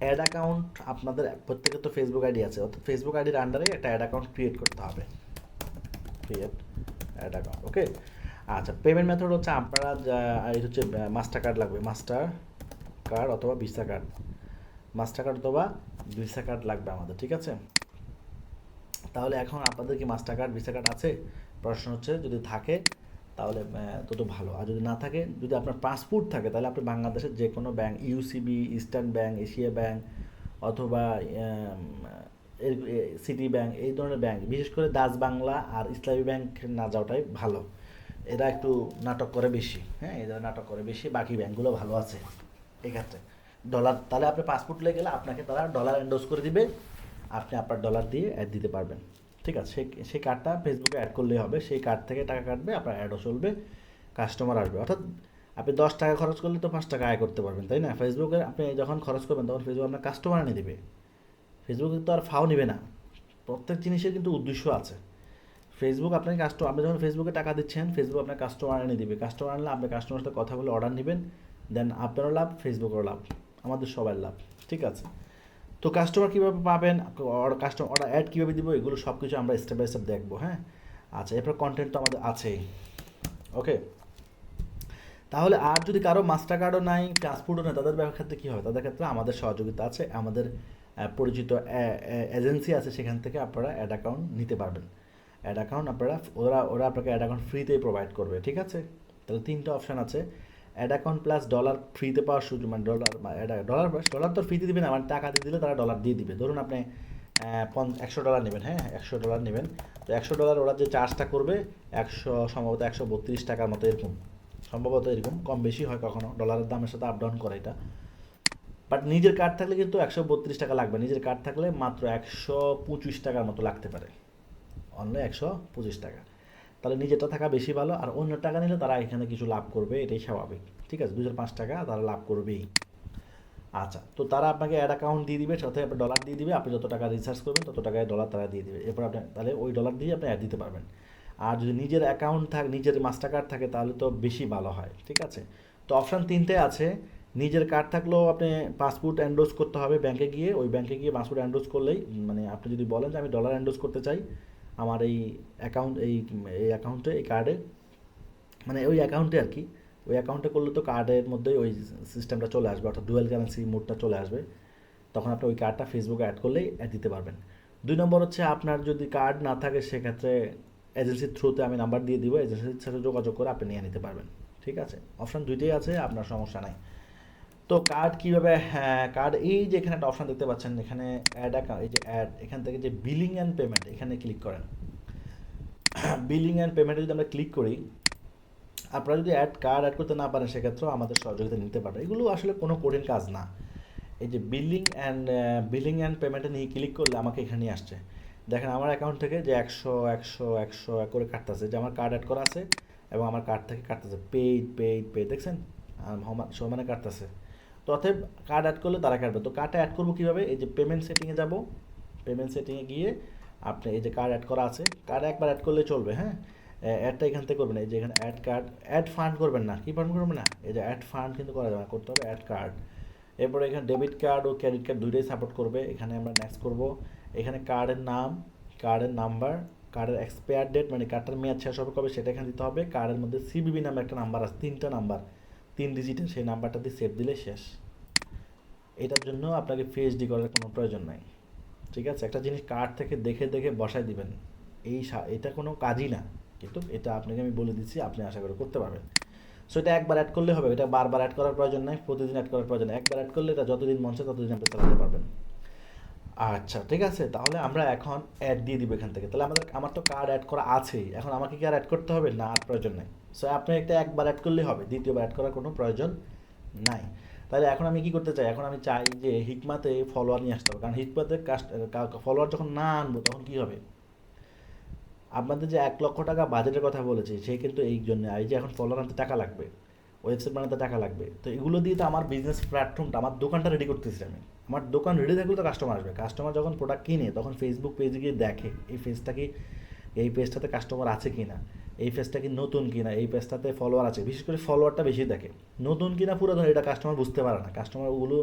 অ্যাড অ্যাকাউন্ট আপনাদের প্রত্যেকের তো ফেসবুক আইডি আছে, অর্থাৎ ফেসবুক আইডির আন্ডারে একটা অ্যাড অ্যাকাউন্ট ক্রিয়েট করতে হবে। অ্যাড অ্যাকাউন্ট, ওকে। আচ্ছা, পেমেন্ট মেথড হচ্ছে আপনারা এটা হচ্ছে মাস্টার কার্ড লাগবে, মাস্টার কার্ড অথবা ভিসা কার্ড লাগবে আমাদের, ঠিক আছে? তাহলে এখন আপনাদের কি মাস্টার কার্ড ভিসা কার্ড আছে? প্রশ্ন হচ্ছে যদি থাকে তাহলে তত ভালো, আর যদি না থাকে, যদি আপনার পাসপোর্ট থাকে তাহলে আপনি বাংলাদেশের যে কোনো bank, UCB, eastern bank, Asia bank অথবা সিটি ব্যাংক, এই ধরনের ব্যাংক, বিশেষ করে দাস বাংলা আর ইসলামী ব্যাংক না যাওয়াটাই ভালো। এরা একটু নাটক করে বেশি, হ্যাঁ, এরা নাটক করে বেশি, বাকি ব্যাংকগুলো ভালো আছে এক্ষেত্রে। ডলার, তাহলে আপনি পাসপোর্ট লেগে গেলে আপনাকে তারা ডলার এন্ডোজ করে দিবে, আপনি আপনার ডলার দিয়ে অ্যাড দিতে পারবেন, ঠিক আছে? সেই কার্ডটা ফেসবুকে অ্যাড করলেই হবে, সেই কার্ড থেকে টাকা কাটবে, আপনার অ্যাডও চলবে, কাস্টমার আসবে। অর্থাৎ আপনি 10 টাকা খরচ করলে তো 5 টাকা আয় করতে পারবেন, তাই না? ফেসবুকে আপনি যখন খরচ করবেন তখন ফেসবুক আপনার কাস্টমার এনে দেবে। ফেসবুক তো আর ফাও নেবে না, প্রত্যেক জিনিসের কিন্তু উদ্দেশ্য আছে। ফেসবুক আপনাকে আপনি যখন ফেসবুকে টাকা দিচ্ছেন, ফেসবুক আপনার কাস্টমার এনে দিবে, কাস্টমার আনলে আপনি কাস্টমারের সাথে কথা বলে অর্ডার নেবেন, দেন আপনারও লাভ, ফেসবুকেরও লাভ, আমাদের সবার লাভ, ঠিক আছে? তো কাস্টমার কীভাবে পাবেন, অর্ডার অ্যাড কীভাবে দিব, এগুলো সব কিছু আমরা স্টেপ বাই স্টেপ দেখবো, হ্যাঁ? আচ্ছা, এরপর কন্টেন্ট তো আমাদের আছেই, ওকে। তাহলে আর যদি কারো মাস্টার কার্ডও নাই, পাসপোর্টও নাই, তাদের ক্ষেত্রে কী হবে? তাদের ক্ষেত্রে আমাদের সহযোগিতা আছে, আমাদের পরিচিত এজেন্সি আছে, সেখান থেকে আপনারা অ্যাড অ্যাকাউন্ট নিতে পারবেন। অ্যাড অ্যাকাউন্ট ওরা আপনাকে অ্যাড অ্যাকাউন্ট ফ্রিতেই প্রোভাইড করবে, ঠিক আছে? তাহলে 3টা অপশান আছে, অ্যাড অ্যাকাউন্ট প্লাস ডলার ফ্রিতে পাওয়ার সুযোগ, মানে ডলার তো ফ্রিতে দিবে না, মানে টাকা দিয়ে দিলে তারা ডলার দিয়ে দিবে। ধরুন আপনি $100 নেবেন, হ্যাঁ, $100 নেবেন, তো $100 ওরা যে চার্জটা করবে, সম্ভবত 132 টাকার মতো, এরকম সম্ভবত, এরকম কম বেশি হয় কখনো, ডলারের দামের সাথে আপ ডাউন করে এটা। বাট নিজের কার্ড থাকলে কিন্তু 132 টাকা লাগবে, নিজের কার্ড থাকলে মাত্র 125 টাকার মতো লাগতে পারে, অনলি 125 টাকা। তাহলে নিজেরটা থাকা বেশি ভালো, আর অন্য টাকা নিলে তারা এখানে কিছু লাভ করবে, এটাই স্বাভাবিক, ঠিক আছে? 2005 টাকা তারা লাভ করবেই। আচ্ছা, তো তারা আপনাকে অ্যাড অ্যাকাউন্ট দিয়ে দিবে, সাথে আপনার ডলার দিয়ে দিবে, আপনি যত টাকা রিচার্জ করবেন তত টাকায় ডলার তারা দিয়ে দিবে, এরপর আপনি তাহলে ওই ডলার দিয়ে আপনি অ্যাড দিতে পারবেন। আর যদি নিজের অ্যাকাউন্ট থাকে, নিজের মাস্টার কার্ড থাকে, তাহলে তো বেশি ভালো হয়, ঠিক আছে? তো অপশান 3টে আছে। নিজের কার্ড থাকলেও আপনি পাসপোর্ট এন্ডোজ করতে হবে ব্যাংকে গিয়ে, ওই ব্যাংকে গিয়ে পাসপোর্ট এন্ডোজ করলেই, মানে আপনি যদি বলেন যে আমি ডলার এন্ডোজ করতে চাই আমার এই অ্যাকাউন্ট, এই অ্যাকাউন্টে, এই কার্ডে, মানে ওই অ্যাকাউন্টে আর কি, ওই অ্যাকাউন্টে করলে তো কার্ডের মধ্যেই ওই সিস্টেমটা চলে আসবে, অর্থাৎ ডুয়াল কারেন্সি মোডটা চলে আসবে, তখন আপনি ওই কার্ডটা ফেসবুকে অ্যাড করলেই অ্যাড দিতে পারবেন। 2 নম্বর হচ্ছে আপনার যদি কার্ড না থাকে সেক্ষেত্রে এজেন্সির থ্রুতে আমি নাম্বার দিয়ে দিব, এজেন্সির সাথে যোগাযোগ করে আপনি নিয়ে নিতে পারবেন, ঠিক আছে? অপশান 2টেই আছে, আপনার সমস্যা নাই। তো কার্ড কীভাবে, হ্যাঁ, কার্ড এই যে এখানে একটা অপশান দেখতে পাচ্ছেন, এখানে অ্যাড অ্যাকাউন্ট, এই যে অ্যাড, এখান থেকে যে বিলিং অ্যান্ড পেমেন্ট, এখানে ক্লিক করেন। বিলিং অ্যান্ড পেমেন্টে যদি আমরা ক্লিক করি, আপনারা যদি কার্ড অ্যাড করতে না পারেন সেক্ষেত্রেও আমাদের সহযোগিতা নিতে পারবেন, এগুলো আসলে কোনো কঠিন কাজ না। এই যে বিলিং অ্যান্ড পেমেন্টে নিয়ে ক্লিক করলে আমাকে এখানে নিয়ে আসছে, দেখেন আমার অ্যাকাউন্ট থেকে যে 100 করে কাটতেছে, যে আমার কার্ড অ্যাড করা আছে এবং আমার কার্ড থেকে কাটতেছে পেইড, দেখছেন সমানে কাটতেছে। তো অতএব কার্ড অ্যাড করলে তারা কাটবে। তো কার্ডটা অ্যাড করবো কীভাবে? এই যে পেমেন্ট সেটিংয়ে যাব, পেমেন্ট সেটিংয়ে গিয়ে আপনি এই যে কার্ড অ্যাড করা আছে, কার্ড একবার অ্যাড করলে চলবে, হ্যাঁ, অ্যাডটা এখান থেকে করবেন, এই যে এখানে অ্যাড ফান্ড করবেন না, কী ফান্ড করবেন না, এই যে অ্যাড ফান্ড কিন্তু করা যাবে না, করতে হবে অ্যাড কার্ড। এরপরে এখানে ডেবিট কার্ড ও ক্রেডিট কার্ড দুইটাই সাপোর্ট করবে, এখানে আমরা নেক্সট করব। এখানে কার্ডের নাম, কার্ডের নাম্বার, কার্ডের এক্সপায়ার ডেট, মানে কার্ডটার মেয়াদ শেষ হবে কবে সেটা এখানে দিতে হবে। কার্ডের মধ্যে সিবিবি নামে একটা নাম্বার আছে, 3টা নাম্বার, 3 ডিজিটের, সেই নাম্বারটা দিয়ে সেভ দিলে শেষ। এটার জন্য আপনাকে পিএইচডি করার কোনো প্রয়োজন নাই, ঠিক আছে, একটা জিনিস কার্ড থেকে দেখে দেখে বসায় দিবেন, এটা কোনো কাজই না, কিন্তু এটা আপনাকে আমি বলে দিচ্ছি, আপনি আশা করি করতে পারবেন। সো এটা একবার অ্যাড করলে হবে, এটা বারবার অ্যাড করার প্রয়োজন নেই, প্রতিদিন অ্যাড করার প্রয়োজন নেই, একবার অ্যাড করলে এটা যতদিন মন চায় ততদিন আপনি চালাতে পারবেন। আচ্ছা ঠিক আছে, তাহলে আমরা এখন অ্যাড দিয়ে দিব এখান থেকে। তাহলে আমার তো কার্ড অ্যাড করা আছেই, এখন আমাকে কি আর অ্যাড করতে হবে? না, আর প্রয়োজন নেই। সো আপনি একটা একবার অ্যাড করলেই হবে, দ্বিতীয়বার অ্যাড করার কোনো প্রয়োজন নাই। তাহলে এখন আমি কি করতে চাই? এখন আমি চাই যে হিকমাতে ফলোয়ার নিয়ে আসতে হবে, কারণ হিকমাতে ফলোয়ার যখন না আনবো তখন কি হবে? আপনাদের যে 1 লক্ষ টাকা বাজেটের কথা বলেছি, সে কিন্তু এই জন্য, এই যে এখন ফলোয়ার আনতে টাকা লাগবে, ওয়েবসাইট বানাতে টাকা লাগবে, তো এগুলো দিয়ে তো আমার বিজনেস প্ল্যাটফর্মটা, আমার দোকানটা রেডি করতেছি আমি। আমার দোকান রেডি থাকলে তো কাস্টমার আসবে, কাস্টমার যখন প্রোডাক্ট কিনে তখন ফেসবুক পেজে গিয়ে দেখে এই পেজটাতে কাস্টমার আছে কি না, এই পেজটা কি নতুন কিনা, এই পেজটাতে ফলোয়ার আছে, বিশেষ করে ফলোয়ারটা বেশি দেখে। নতুন কিনা পুরাতন এটা কাস্টমার বুঝতে পারে না, কাস্টমার ওগুলো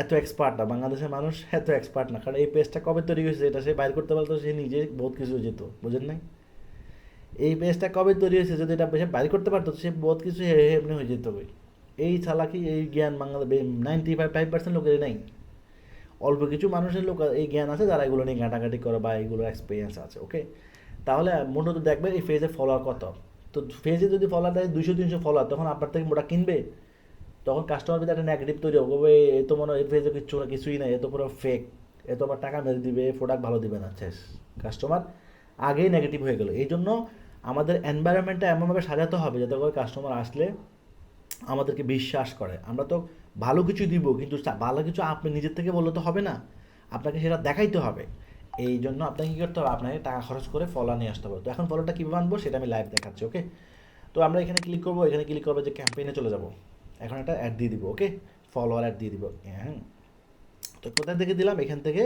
এত এক্সপার্ট না, বাংলাদেশের মানুষ এত এক্সপার্ট না, কারণ এই পেজটা কবে তৈরি হয়েছে এটা সে বাইর করতে পারতো, সে নিজে বহুত কিছু যেত, বুঝেন নাই? এই পেজটা কবে তৈরি হয়েছে যদি এটা সে বাইর করতে পারতো, সে বহুত কিছু এমনি হয়ে যেত। এই চালাকি, এই জ্ঞান বাংলাদেশ 95% লোকের নাই। অল্প কিছু মানুষের লোক এই জ্ঞান আছে যারা এগুলো নিয়ে ঘাটাঘাটি করে বা এগুলোর এক্সপিরিয়েন্স আছে, ওকে? তাহলে মূলত দেখবেন এই পেজে ফলোয়ার কত, তো পেজে যদি ফলোয়ার দেয় 200-300 ফলোয়ার, তখন আপনার থেকে মোটা কিনবে, তখন কাস্টমার ভিতরে একটা নেগেটিভ তৈরি হবে, এ তো মনে হয় এই পেজে কিছুই নাই, এ তো পুরো ফেক, এ তো আবার টাকা মেরে দিবে, প্রোডাক্ট ভালো দিবে না, শেষ। কাস্টমার আগেই নেগেটিভ হয়ে গেল। এই জন্য আমাদের এনভায়রনমেন্টটা এমনভাবে সাজাতে হবে যাতে করে কাস্টমার আসলে আমাদেরকে বিশ্বাস করে। আমরা তো ভালো কিছু দিব, কিন্তু ভালো কিছু আপনি নিজের থেকে বললে তো হবে না, আপনাকে সেটা দেখাইতে হবে। এই জন্য আপনাকে কী করতে হবে? আপনাকে টাকা খরচ করে ফলো নিয়ে আসতে হবে। তো এখন ফলোটা কীভাবে আনবো সেটা আমি লাইভ দেখাচ্ছি, ওকে? তো আমরা এখানে ক্লিক করবো, এখানে ক্লিক করবো যে ক্যাম্পেইনে চলে যাব। এখন একটা অ্যাড দিয়ে দিব, ওকে? ফলোয়ার অ্যাড দিয়ে দিব, হ্যাঁ। তো কোথায় থেকে দিলাম? এখান থেকে,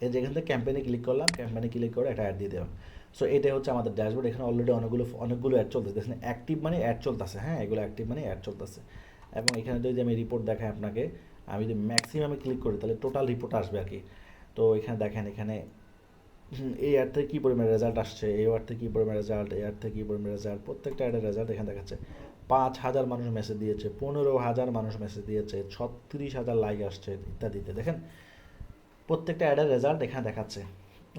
এই যে এখান থেকে ক্যাম্পেইনে ক্লিক করলাম, ক্যাম্পেইনে ক্লিক করে একটা অ্যাড দিয়ে দিলাম। সো এটাই হচ্ছে আমাদের ড্যাশবোর্ড। এখানে অলরেডি অনেকগুলো অ্যাড চলতেছে, দেখছেন? অ্যাক্টিভ মানে অ্যাড চলতেছে, হ্যাঁ, এগুলো অ্যাক্টিভ মানে অ্যাড চলতেছে। এবং এখানে যদি আমি রিপোর্ট দেখাই আপনাকে, আমি যদি ম্যাক্সিমামে ক্লিক করি তাহলে টোটাল রিপোর্ট আসবে আর কি। তো এখানে দেখেন, এখানে এই অ্যাড থেকে কী পরিমাণ রেজাল্ট আসছে, এই অ্যাড থেকে কী পরিমাণ রেজাল্ট, এই অ্যাড থেকে কী পরিমাণ রেজাল্ট, প্রত্যেকটা অ্যাডের রেজাল্ট এখানে দেখাচ্ছে। 5,000 মানুষ মেসেজ দিয়েছে, 15,000 মানুষ মেসেজ দিয়েছে, 36,000 লাইক আসছে ইত্যাদিতে, দেখেন প্রত্যেকটা অ্যাডের রেজাল্ট এখানে দেখাচ্ছে,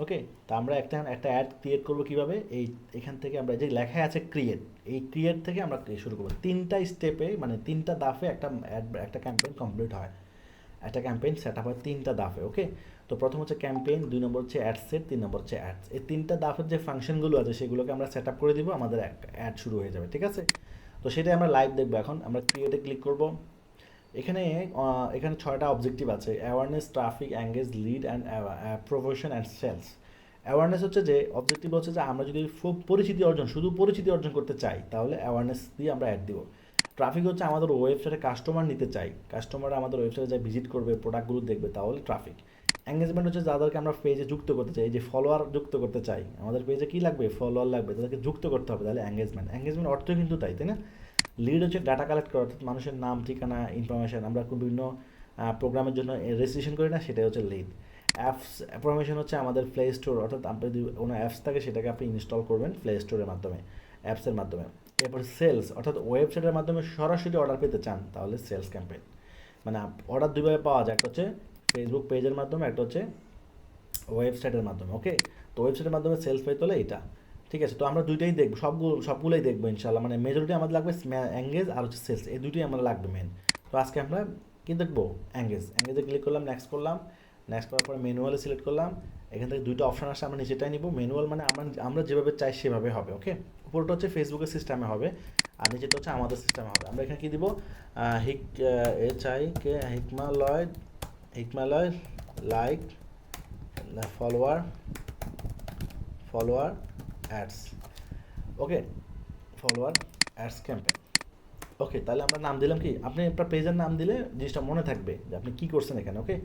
ওকে? তা আমরা একটা অ্যাড ক্রিয়েট করবো কীভাবে? এখান থেকে আমরা যে লেখা আছে ক্রিয়েট, এই ক্রিয়েট থেকে আমরা শুরু করবো। 3টা স্টেপে, মানে 3টা ধাপে একটা ক্যাম্পেইন কমপ্লিট হয়, একটা ক্যাম্পেইন সেট আপ হয় 3টা ধাপে, ওকে? তো প্রথম হচ্ছে ক্যাম্পেইন, 2 নম্বর হচ্ছে অ্যাড সেট, 3 নম্বর হচ্ছে অ্যাডস। এই 3টা ধাপের যে ফাংশনগুলো আছে সেগুলোকে আমরা সেট আপ করে দিব, আমাদের অ্যাড শুরু হয়ে যাবে, ঠিক আছে? তো সেটাই আমরা লাইভ দেখবো। এখন আমরা ক্রিয়েটে ক্লিক করব। এখানে এখানে 6টা অবজেক্টিভ আছে: awareness, traffic, engage, lead and promotion and sales. Awareness হচ্ছে যে অবজেক্টিভ হচ্ছে যে আমরা যদি শুধু পরিচিতি অর্জন করতে চাই তাহলে অ্যাওয়ারনেস দিয়ে আমরা অ্যাড দিব। ট্রাফিক হচ্ছে আমাদের ওয়েবসাইটে কাস্টমার নিতে চাই, কাস্টমার আমাদের ওয়েবসাইটে যা ভিজিট করবে, প্রোডাক্টগুলো দেখবে, তাহলে ট্রাফিক। এঙ্গেজমেন্ট হচ্ছে যাদেরকে আমরা পেজে যুক্ত করতে চাই, এই যে ফলোয়ার যুক্ত করতে চাই, আমাদের পেজে কী লাগবে? ফলোয়ার লাগবে, তাদেরকে যুক্ত করতে হবে, তাহলে এঙ্গেজমেন্ট অর্থ কিন্তু তাই না? লিড হচ্ছে ডাটা কালেক্ট করা, অর্থাৎ মানুষের নাম, ঠিকানা, ইনফরমেশান আমরা বিভিন্ন প্রোগ্রামের জন্য রেজিস্ট্রেশন করি না, সেটাই হচ্ছে লিড। অ্যাপস প্রমোশন হচ্ছে আমাদের প্লে স্টোর, অর্থাৎ আপনি যদি কোনো অ্যাপস থাকে সেটাকে আপনি ইনস্টল করবেন প্লে স্টোরের মাধ্যমে, অ্যাপসের মাধ্যমে। এরপর সেলস, অর্থাৎ ওয়েবসাইটের মাধ্যমে সরাসরি অর্ডার পেতে চান তাহলে সেলস ক্যাম্পেইন। মানে অর্ডার দুইভাবে পাওয়া যায়, একটা হচ্ছে ফেসবুক পেজের মাধ্যমে, একটা হচ্ছে ওয়েবসাইটের মাধ্যমে, ওকে? তো ওয়েবসাইটের মাধ্যমে সেলস পেতে হলে এটা, ঠিক আছে? তো আমরা দুইটাই দেখবো, সবগুলোই দেখবো ইনশাল্লাহ। মানে মেজরিটি আমাদের লাগবে এঙ্গেজ আর হচ্ছে সেলস, এই দুটোই আমরা লাগবে মেন। তো আজকে আমরা কী দেখবো? এঙ্গেজে ক্লিক করলাম, নেক্সট করলাম, নেক্সট করার পরে ম্যানুয়ালে সিলেক্ট করলাম। এখান থেকে 2টা অপশান আসছে, আমরা নিচেটাই নিব। ম্যানুয়াল মানে আমরা যেভাবে চাই সেভাবে হবে, ওকে? উপরটা হচ্ছে ফেসবুকের সিস্টেমে হবে আর নিচেটা হচ্ছে আমাদের সিস্টেমে হবে। আমরা এখানে কী দিব? হিকমালয় লাইক ফলোয়ার অ্যাডস, ওকে? ফলোয়ার অ্যাডস ক্যাম্পেইন, ওকে? তাহলে আমরা নাম দিলাম কি, আপনি আপনার পেজের নাম দিলে জিনিসটা মনে থাকবে যে আপনি কী করছেন এখানে, ওকে?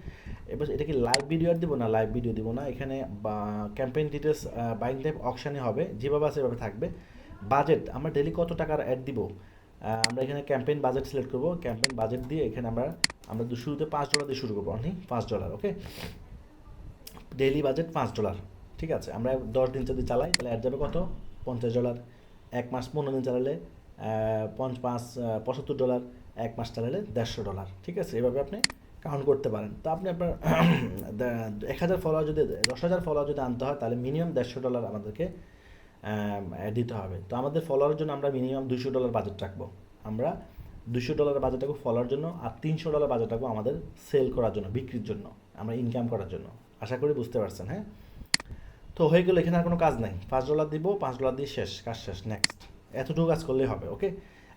এবার এটা কি লাইভ ভিডিও আর দিব না? লাইভ ভিডিও দিব না। এখানে বা ক্যাম্পেইন ডিটেলস বাইং টাইপ অকশানে হবে, যেভাবে আছে সেভাবে থাকবে। বাজেট, আমরা ডেলি কত টাকার অ্যাড দিব, আমরা এখানে ক্যাম্পেইন বাজেট সিলেক্ট করব। ক্যাম্পেইন বাজেট দিয়ে এখানে আমরা শুরুতে $5 দিয়ে শুরু করবো, অনলি $5, ওকে? ডেইলি বাজেট $5, ঠিক আছে? আমরা 10 দিন যদি চালাই তাহলে অ্যাড যাবে কত? $50। 1 মাস 15 দিন চালালে $75, 1 মাস চালালে $150, ঠিক আছে? এভাবে আপনি কাউন্ট করতে পারেন। তো আপনি আপনার 1000 ফলোয়ার যদি 10,000 ফলোয়ার যদি আনতে হয় তাহলে মিনিমাম $150 আমাদেরকে দিতে হবে। তো আমাদের ফলোয়ারের জন্য আমরা মিনিমাম $200 বাজেট রাখবো। আমরা $200 বাজেট রাখবো ফলোয়ার জন্য, আর $300 বাজেট রাখবো আমাদের সেল করার জন্য, বিক্রির জন্য, আমরা ইনকাম করার জন্য। আশা করি বুঝতে পারছেন, হ্যাঁ? তো হয়ে গেলো, এখানে আর কোনো কাজ নাই। $5 দিব, $5 দিয়ে শেষ, কাজ শেষ, নেক্সট। এতটুকু কাজ করলেই হবে, ওকে?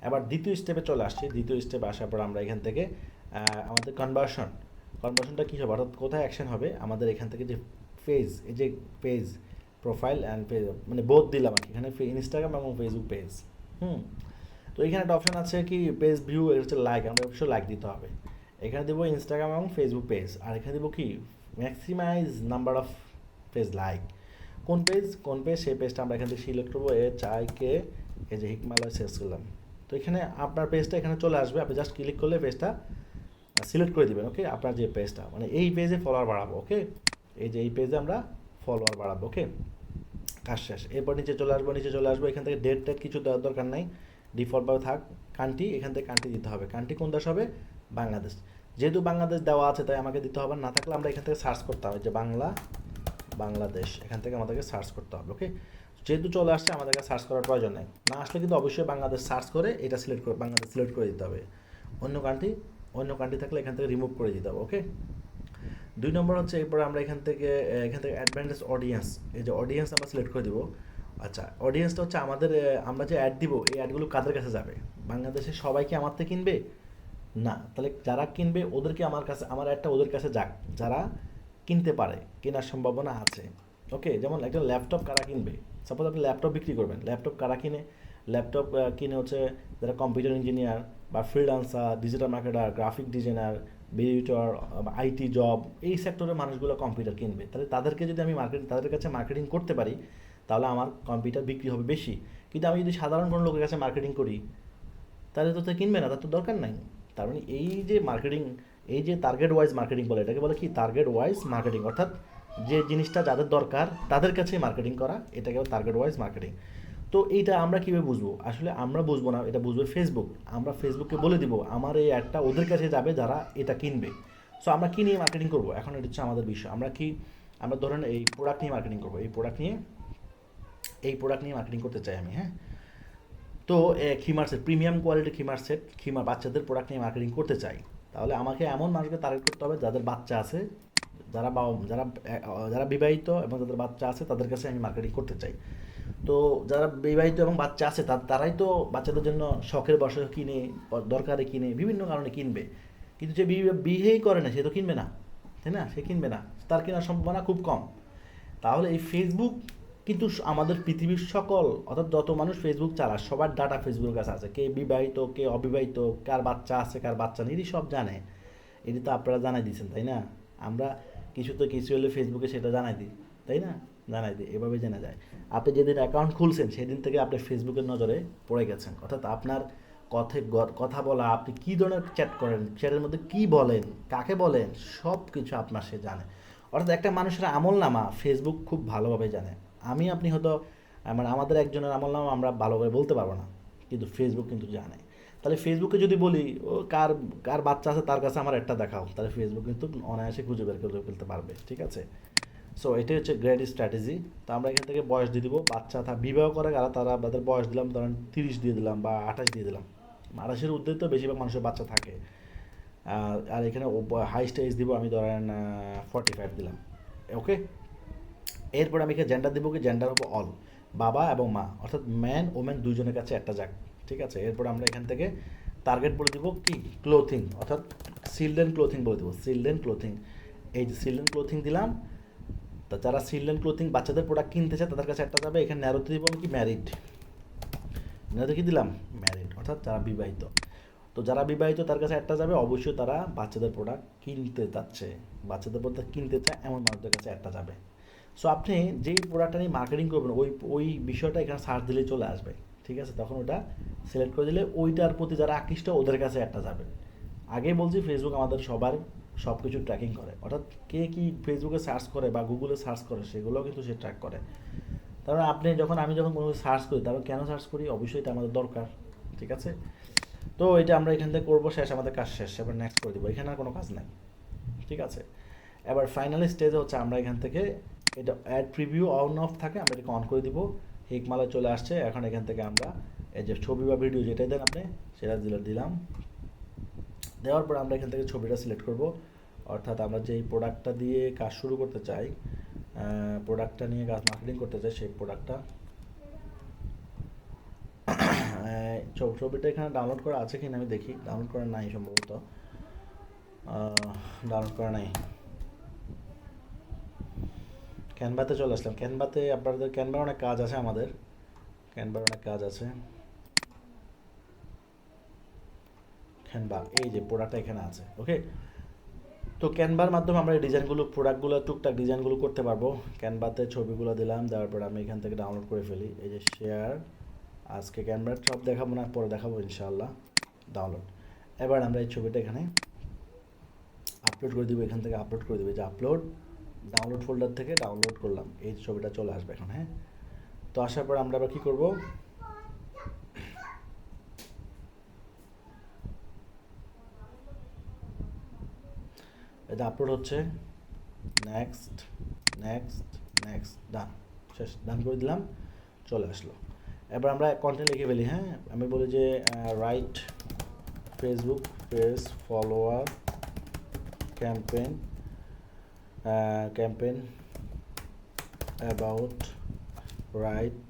এবার দ্বিতীয় স্টেপে চলে আসছি। দ্বিতীয় স্টেপে আসার পর আমরা এখান থেকে আমাদের কনভার্সনটা কী হবে, অর্থাৎ কোথায় অ্যাকশন হবে আমাদের এখান থেকে, যে পেজ, এই যে পেজ প্রোফাইল অ্যান্ড পেজ, মানে বোথ দিলাম আর কি, এখানে ইনস্টাগ্রাম এবং ফেসবুক পেজ। তো এখানে একটা অপশান আছে কি পেজ ভিউ, এটা হচ্ছে লাইক, আমরা অবশ্যই লাইক দিতে হবে। এখানে দেবো ইনস্টাগ্রাম এবং ফেসবুক পেজ, আর এখানে দেবো কি maximize number of page like. কোন পেজ সেই পেজটা আমরা এখান থেকে সিলেক্ট করবো, HIK, এই যে হিকমালয় সার্চ করলাম। তো এখানে আপনার পেজটা এখানে চলে আসবে, আপনি জাস্ট ক্লিক করলে পেজটা সিলেক্ট করে দেবেন, ওকে? আপনার যে পেজটা, মানে এই পেজে ফলোয়ার বাড়াবো, ওকে? এই যে এই পেজে আমরা ফলোয়ার বাড়াবো, ওকে? কাজ শেষ। এরপর নিচে চলে আসবো, এখান থেকে ডেট কিছু দেওয়ার দরকার নাই, ডিফল্টভাবে থাক। কান্ট্রি, এখান থেকে কান্ট্রি দিতে হবে। কান্ট্রি কোন দেশ হবে? বাংলাদেশ। যেহেতু বাংলাদেশ দেওয়া আছে তাই আমাকে দিতে হবে, না থাকলে আমরা এখান থেকে সার্চ করতে হবে যে বাংলাদেশ, এখান থেকে আমাদেরকে সার্চ করতে হবে, ওকে? যেহেতু চলে আসছে আমাদেরকে সার্চ করার প্রয়োজন নেই। না আসলে কিন্তু অবশ্যই বাংলাদেশ সার্চ করে এটা বাংলাদেশ সিলেক্ট করে দিতে হবে। অন্য কান্ট্রি থাকলে এখান থেকে রিমুভ করে দিতে হবে, ওকে? 2 নম্বর হচ্ছে, এরপরে আমরা এখান থেকে অ্যাডভান্টেজ অডিয়েন্স, এই যে অডিয়েন্স আমরা সিলেক্ট করে দিব। আচ্ছা, অডিয়েন্সটা হচ্ছে আমাদের, আমরা যে অ্যাড দিব এই অ্যাডগুলো কাদের কাছে যাবে? বাংলাদেশে সবাই কি আমার থেকে কিনবে? না। তাহলে যারা কিনবে ওদেরকে আমার কাছে, আমার অ্যাডটা ওদের কাছে যাক যারা কিনতে পারে, কেনার সম্ভাবনা আছে, ওকে? যেমন একটা ল্যাপটপ কারা কিনবে? সাপোজ আপনি ল্যাপটপ বিক্রি করবেন, ল্যাপটপ কারা কিনে? ল্যাপটপ কিনে হচ্ছে যারা কম্পিউটার ইঞ্জিনিয়ার বা freelancer, digital marketer, graphic designer, editor, IT job, এই সেক্টরের মানুষগুলো কম্পিউটার কিনবে। তাহলে তাদেরকে যদি আমি তাদের কাছে মার্কেটিং করতে পারি তাহলে আমার কম্পিউটার বিক্রি হবে বেশি। কিন্তু আমি যদি সাধারণ কোনো লোকের কাছে মার্কেটিং করি তাহলে তো কিনবে না, তার তো দরকার নাই। তার মানে এই যে মার্কেটিং, এই যে টার্গেট ওয়াইজ মার্কেটিং বলে, এটাকে বলে কি টার্গেট ওয়াইজ মার্কেটিং, অর্থাৎ যে জিনিসটা যাদের দরকার তাদের কাছে মার্কেটিং করা, এটাকে টার্গেট ওয়াইজ মার্কেটিং। তো এইটা আমরা কীভাবে বুঝবো? আসলে আমরা বুঝবো না, এটা বুঝবে ফেসবুক। আমরা ফেসবুককে বলে দিব আমার এই অ্যাডটা ওদের কাছে যাবে যারা এটা কিনবে। সো আমরা কী নিয়ে মার্কেটিং করবো, এখন এটা হচ্ছে আমাদের বিষয়। আমরা ধরেন এই প্রোডাক্ট নিয়ে মার্কেটিং করবো, এই প্রোডাক্ট নিয়ে মার্কেটিং করতে চাই আমি, হ্যাঁ? তো খিমার সেট, প্রিমিয়াম কোয়ালিটি খিমার বাচ্চাদের প্রোডাক্ট নিয়ে মার্কেটিং করতে চাই। তাহলে আমাকে এমন মানুষকে টার্গেট করতে হবে যাদের বাচ্চা আছে, যারা বিবাহিত এবং যাদের বাচ্চা আছে তাদের কাছে আমি মার্কেটিং করতে চাই। তো যারা বিবাহিত এবং বাচ্চা আছে তারাই তো বাচ্চাদের জন্য শখের বশে কিনে, দরকারে কিনে, বিভিন্ন কারণে কিনবে। কিন্তু যে বিয়েই করে না সে তো কিনবে না, তাই না? সে কিনবে না, তার কেনার সম্ভাবনা খুব কম। তাহলে এই ফেসবুক কিন্তু আমাদের পৃথিবীর সকল, অর্থাৎ যত মানুষ ফেসবুক চালায় সবার ডাটা ফেসবুকের কাছে আছে। কে বিবাহিত, কে অবিবাহিত, কার বাচ্চা আছে, কার বাচ্চা নেই, সব জানে। এটি তো আপনারা জানাই দিয়েছেন, তাই না? আমরা কিছু হলে ফেসবুকে সেটা জানাই দিই, তাই না? জানাই দিই, এভাবে জানা যায়। আপনি যেদিন অ্যাকাউন্ট খুলছেন সেদিন থেকে আপনি ফেসবুকের নজরে পড়ে গেছেন, অর্থাৎ আপনার কথা বলা, আপনি কী ধরনের চ্যাট করেন, চ্যাটের মধ্যে কী বলেন, কাকে বলেন, সব কিছু আপনার সে জানে। অর্থাৎ একটা মানুষের আমলনামা ফেসবুক খুব ভালোভাবে জানে। আপনি হয়তো, মানে আমাদের একজনের আমলনামা আমরা ভালোভাবে বলতে পারবো না, কিন্তু ফেসবুক কিন্তু জানে। তাহলে ফেসবুকে যদি বলি ও কার কার বাচ্চা আছে তার কাছে আমার একটা দেখাও, তাহলে ফেসবুক কিন্তু অনায়াসে খুঁজে বের করে ফেলতে পারবে, ঠিক আছে? সো এটাই হচ্ছে গ্রেট স্ট্র্যাটেজি। তো আমরা এখান থেকে বয়স দিয়ে দিব, বাচ্চা বিবাহ করে তাদের বয়স দিলাম ধরেন 30 দিয়ে দিলাম বা 28 দিয়ে দিলাম। 28-এর ঊর্ধ্বে তো বেশিরভাগ মানুষের বাচ্চা থাকে। আর এখানে হাইস্ট এজ দিব আমি ধরেন 45 দিলাম, ওকে? এরপর আমি এখানে জেন্ডার দেবো, কি জেন্ডার হবো অল, বাবা এবং মা, অর্থাৎ ম্যান ওমেন দুজনের কাছে একটা যাক, ঠিক আছে? এরপর আমরা এখান থেকে টার্গেট বলে দিব কি ক্লোথিং, অর্থাৎ চিলড্রেন ক্লোথিং বলে দেবো, চিলড্রেন ক্লোথিং। এই যে চিলড্রেন ক্লোথিং দিলাম, তা যারা চিলড্রেন ক্লোথিং বাচ্চাদের প্রোডাক্ট কিনতে চায় তাদের কাছে একটা যাবে। এখানে ন্যারোতে দিব আমি কি ম্যারিড, ন্যারোতে কি দিলাম ম্যারিড, অর্থাৎ যারা বিবাহিত। তো যারা বিবাহিত তার কাছে একটা যাবে, অবশ্যই তারা বাচ্চাদের প্রোডাক্ট কিনতে চাচ্ছে, বাচ্চাদের প্রোডাক্ট কিনতে চায় এমন মানুষদের কাছে একটা যাবে। সো আপনি যেই প্রোডাক্টটা নিয়ে মার্কেটিং করবেন ওই বিষয়টা এখানে সার্চ দিলেই চলে আসবে, ঠিক আছে? তখন ওটা সিলেক্ট করে দিলে ওইটার প্রতি যারা আকৃষ্ট ওদের কাছে একটা যাবে। আগেই বলছি ফেসবুক আমাদের সবার সব কিছু ট্র্যাকিং করে, অর্থাৎ কে কী ফেসবুকে সার্চ করে বা গুগলে সার্চ করে সেগুলোও কিন্তু সে ট্র্যাক করে। তারপরে আমি যখন কোনো সার্চ করি তারপর কেন সার্চ করি, অবশ্যই এটা আমাদের দরকার, ঠিক আছে? তো এটা আমরা এখান থেকে করবো, শেষ, আমাদের কাজ শেষ। এবার নেক্সট করে দেবো, এখানে আর কোনো কাজ নাই। ঠিক আছে। এবার ফাইনাল স্টেজে হচ্ছে আমরা এখান থেকে এটা অ্যাড প্রিভিউ অন অফ থাকে, আমরা এটাকে অন করে দিব। হিকমালয় চলে আসছে। এখন এখান থেকে আমরা এই যে ছবি বা ভিডিও যেটাই দেন আপনি সেটা দিলাম। দেওয়ার পর আমরা এখান থেকে ছবিটা সিলেক্ট করব, অর্থাৎ আমরা যেই প্রোডাক্টটা দিয়ে কাজ শুরু করতে চাই, প্রোডাক্টটা নিয়ে কাজ মার্কেটিং করতে চাই, সেই প্রোডাক্টটা ছবিটা এখানে ডাউনলোড করা আছে কিনা আমি দেখি। ডাউনলোড করা নাই সম্ভবত, ডাউনলোড করা নাই। ক্যানভাতে চলে আসলাম। ক্যানভাতে আপনাদের ক্যানভার অনেক কাজ আছে, আমাদের ক্যানভার অনেক কাজ আছে। ক্যানভা এই যে প্রোডাক্টটা এখানে আছে, ওকে। তো ক্যানভার মাধ্যমে আমরা এই ডিজাইনগুলো, প্রোডাক্টগুলো, টুকটাক ডিজাইনগুলো করতে পারবো। ক্যানভাতে ছবিগুলো দিলাম, দেওয়ার পর আমি এখান থেকে ডাউনলোড করে ফেলি। এই যে শেয়ার, আজকে ক্যানভার সব দেখাবো না, পরে দেখাবো ইনশাআল্লাহ। ডাউনলোড। এবার আমরা এই ছবিটা এখানে আপলোড করে দিব, এখান থেকে আপলোড করে দেবে, যে আপলোড, ডাউনলোড ফোল্ডার থেকে ডাউনলোড করলাম, এই ছবিটা চলে আসবে এখন। হ্যাঁ, তো আসার পর আমরা আবার কী করবো, এটা আপলোড হচ্ছে। নেক্সট নেক্সট নেক্সট, ডান, শেষ, ডান করে দিলাম, চলে আসলো। এবার আমরা কন্টেন্ট লিখে ফেলি। হ্যাঁ, আমি বলি যে write Facebook page follower campaign, campaign about right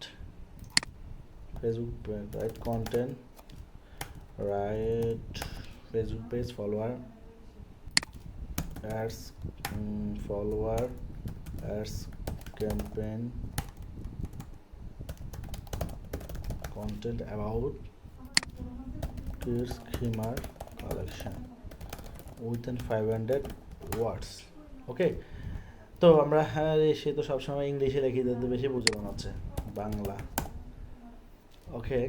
Facebook, right content, right Facebook page follower ads, follower ads, campaign content about kids khimar collection within 500 words, ওকে। তো আমরা, হ্যাঁ সে তো সবসময় ইংলিশে লিখে দিতে বেশি বুঝে মনে হচ্ছে, বাংলা, ওকে।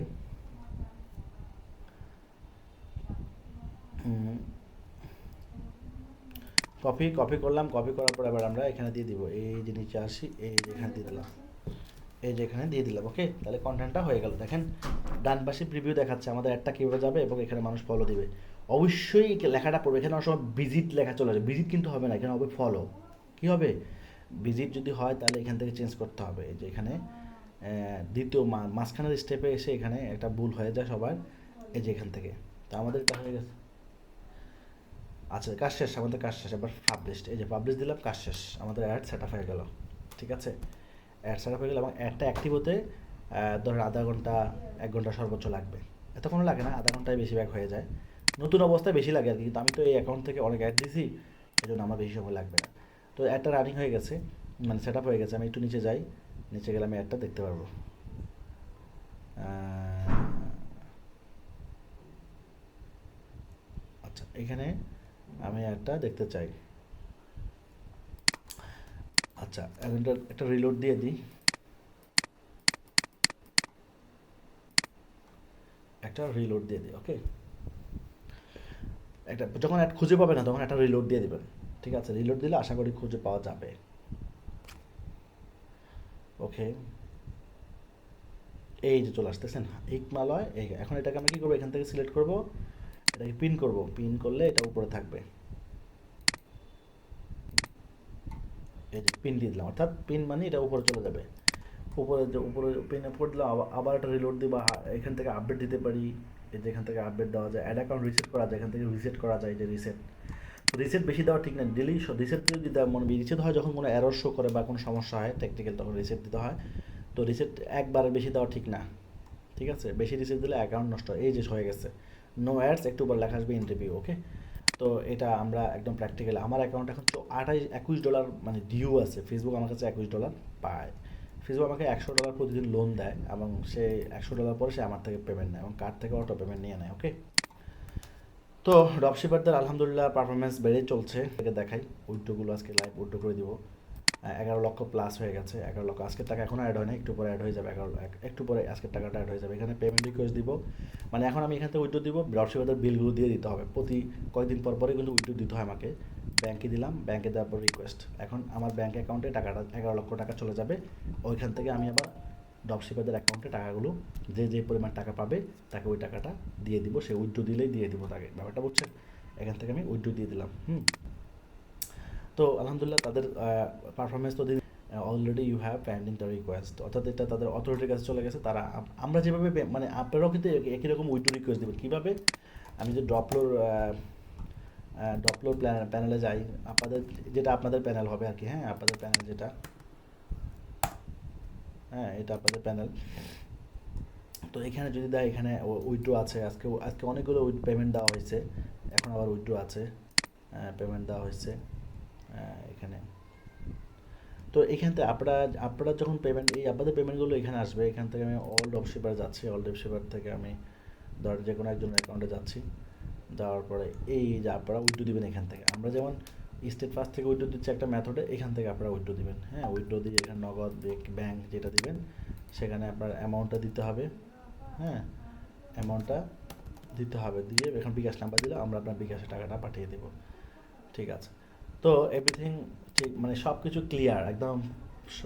কপি করলাম। কপি করার পর এবার আমরা এখানে দিয়ে দিব, এই যে নিচে আসি, এই যে এখানে দিয়ে দিলাম, এই যে এখানে দিয়ে দিলাম, ওকে। তাহলে কন্টেন্টটা হয়ে গেল। দেখেন ডান পাশে প্রিভিউ দেখাচ্ছে আমাদের অ্যাডটা কীভাবে যাবে এবং এখানে মানুষ ফলো দিবে। অবশ্যই লেখাটা পড়বে। এখানে অনেক সময় ভিজিট লেখা চলে আসবে, ভিজিট কিন্তু হবে না, এখানে হবে ফলো। কী হবে, ভিজিট যদি হয় তাহলে এখান থেকে চেঞ্জ করতে হবে। এই যে এখানে দ্বিতীয় মাঝখানের স্টেপে এসে এখানে একটা ভুল হয়ে যায় সবার, এই যে এখান থেকে। তো আমাদের এটা হয়ে গেছে। আচ্ছা, কাজ শেষ, আমাদের কাজ শেষ। এবার পাবলিশড, এই যে পাবলিশ দিলাম, কাজ শেষ, আমাদের অ্যাড সেট আপ হয়ে গেল। ঠিক আছে, অ্যাড সেট আপ হয়ে গেল এবং অ্যাডটা অ্যাক্টিভ হতে ধরেন আধা ঘন্টা 1 ঘন্টা সর্বোচ্চ লাগবে। এতক্ষণ লাগে না, আধা ঘন্টায় বেশিরভাগ হয়ে যায়। নতুন অবস্থায় বেশি লাগে আর কি, কিন্তু আমি তো এই অ্যাকাউন্ট থেকে অনেক অ্যাড দিয়েছি, এই জন্য আমার বেশি সময় লাগবে না। তো অ্যাডটা রানিং হয়ে গেছে, মানে সেট আপ হয়ে গেছে। আমি একটু নিচে যাই, নিচে গেলে আমি অ্যাডটা দেখতে পারবো। আচ্ছা, এখানে আমি অ্যাডটা দেখতে চাই। আচ্ছা, একটা রিলোড দিয়ে দিই, একটা রিলোড দিয়ে দিই, ওকে। একটা যখন অ্যাড খুঁজে পাবে না তখন একটা রিলোড দিয়ে দেবেন, ঠিক আছে। রিলোড দিলে আশা করি খুঁজে পাওয়া যাবে, ওকে। এই যে চলে আসতেছেন হিকমালয়। এই এখন এটাকে আমি কী করবো, এখান থেকে সিলেক্ট করব, এটাকে পিন করব, পিন করলে এটা উপরে থাকবে। এই যে পিন দিয়ে দিলাম, অর্থাৎ পিন মানে এটা উপরে চলে যাবে। উপরে পিনে পড়ে দিলাম, আবার একটা রিলোড দিই, বা এখান থেকে আপডেট দিতে পারি। এই যে এখান থেকে আপডেট দেওয়া যায়, অ্যাড অ্যাকাউন্ট রিসেট করা যায়, এখান থেকে রিসেট করা যায়, যে রিসেট বেশি দেওয়া ঠিক না, ডেলি রিসেট দিয়ে দিতে মনে রিসেট হয় যখন কোনো এরর শো করে বা কোনো সমস্যা হয় টেকনিক্যাল, তখন রিসেট দিতে হয়। তো রিসেট একবার বেশি দেওয়া ঠিক না, ঠিক আছে। বেশি রিসেট দিলে অ্যাকাউন্ট নষ্ট হয়। এই যে হয়ে গেছে নো অ্যাডস, একটু পর লেখা আসবে ইন্টারভিউ, ওকে। তো এটা আমরা একদম প্র্যাকটিক্যাল। আমার অ্যাকাউন্ট এখন $21 মানে ডিউ আছে। ফেসবুক আমার কাছে $21 পায়। ফেসবুক আমাকে $100 প্রতিদিন লোন দেয় এবং সে $100 পরে সে আমার থেকে পেমেন্ট নেয় এবং কার্ড থেকে অটো পেমেন্ট নিয়ে নেয়, ওকে। তো ড্রপশিপারদের আলহামদুলিল্লাহ পারফরমেন্স বেড়েই চলছে। থেকে দেখাই উইথড্রোগুলো, আজকে লাইভ উইথড্রো করে দিব। 11 লক্ষ প্লাস হয়ে গেছে। 11 লক্ষ, আজকের টাকা এখনও অ্যাড হয় না, একটু পরে অ্যাড হয়ে যাবে। একটু পরে আজকের টাকাটা অ্যাড হয়ে যাবে। এখানে পেমেন্ট রিকোয়েস্ট দিব, মানে এখন আমি এখান থেকে উইথড্রো দিব, ড্রপশিপারদের বিলগুলো দিয়ে দিতে হবে। প্রতি কয়েকদিন পর পরে কিন্তু উইথড্রো দিতে হয় আমাকে। ব্যাংকে দিলাম, ব্যাংকে দেওয়ার পর রিকোয়েস্ট, এখন আমার ব্যাঙ্ক অ্যাকাউন্টে টাকাটা 11 লক্ষ টাকা চলে যাবে। ওইখান থেকে আমি আবার ড্রপশিপারদের অ্যাকাউন্টে টাকাগুলো, যে পরিমাণ টাকা পাবে তাকে ওই টাকাটা দিয়ে দিব। সে উইথড্রো দিলেই দিয়ে দিব তাকে, ব্যাপারটা বুঝছেন। এখান থেকে আমি উইথড্রো দিয়ে দিলাম। তো আলহামদুলিল্লাহ তাদের পারফরমেন্স তো already you have pending the request, অর্থাৎ এটা তাদের অথরিটির কাছে চলে গেছে। তারা আমরা যেভাবে মানে আপনারাও কিন্তু একই রকম উইথড্র রিকোয়েস্ট দেবেন। কীভাবে? আমি যে ড্রপলোর প্যানেলে যাই, আপনাদের যেটা আপনাদের প্যানেল হবে আর কি, হ্যাঁ আপনাদের প্যানেল যেটা, হ্যাঁ এটা আপনাদের প্যানেল। তো এখানে যদি দেয়, এখানে উইথড্র আছে, আজকে অনেকগুলো পেমেন্ট দেওয়া হয়েছে, এখন আবার উইথড্র আছে, পেমেন্ট দেওয়া হয়েছে এখানে। তো এখান থেকে আপনারা যখন পেমেন্ট, এই আপনাদের পেমেন্টগুলো এখানে আসবে। এখান থেকে আমি অল ড্রপশিপার যাচ্ছি, অল ড্রপশিপার থেকে আমি ধরেন যে কোনো একজনের অ্যাকাউন্টে যাচ্ছি, যাওয়ার পরে এই যে আপনারা উইথড্র দিবেন এখান থেকে। আমরা যেমন স্টেট ফার্স্ট থেকে উইথড্র দিচ্ছি একটা মেথডে, এখান থেকে আপনারা উইথড্র দিবেন। হ্যাঁ উইথড্র দিয়ে এখানে নগদ ব্যাংক যেটা দিবেন সেখানে আপনার অ্যামাউন্টটা দিতে হবে। হ্যাঁ অ্যামাউন্টটা দিতে হবে, দিয়ে এখন বিকাশ নাম্বার দিলে আমরা আপনার বিকাশে টাকাটা পাঠিয়ে দেবো। ঠিক আছে, তো এভরিথিং ঠিক, মানে সব কিছু ক্লিয়ার একদম,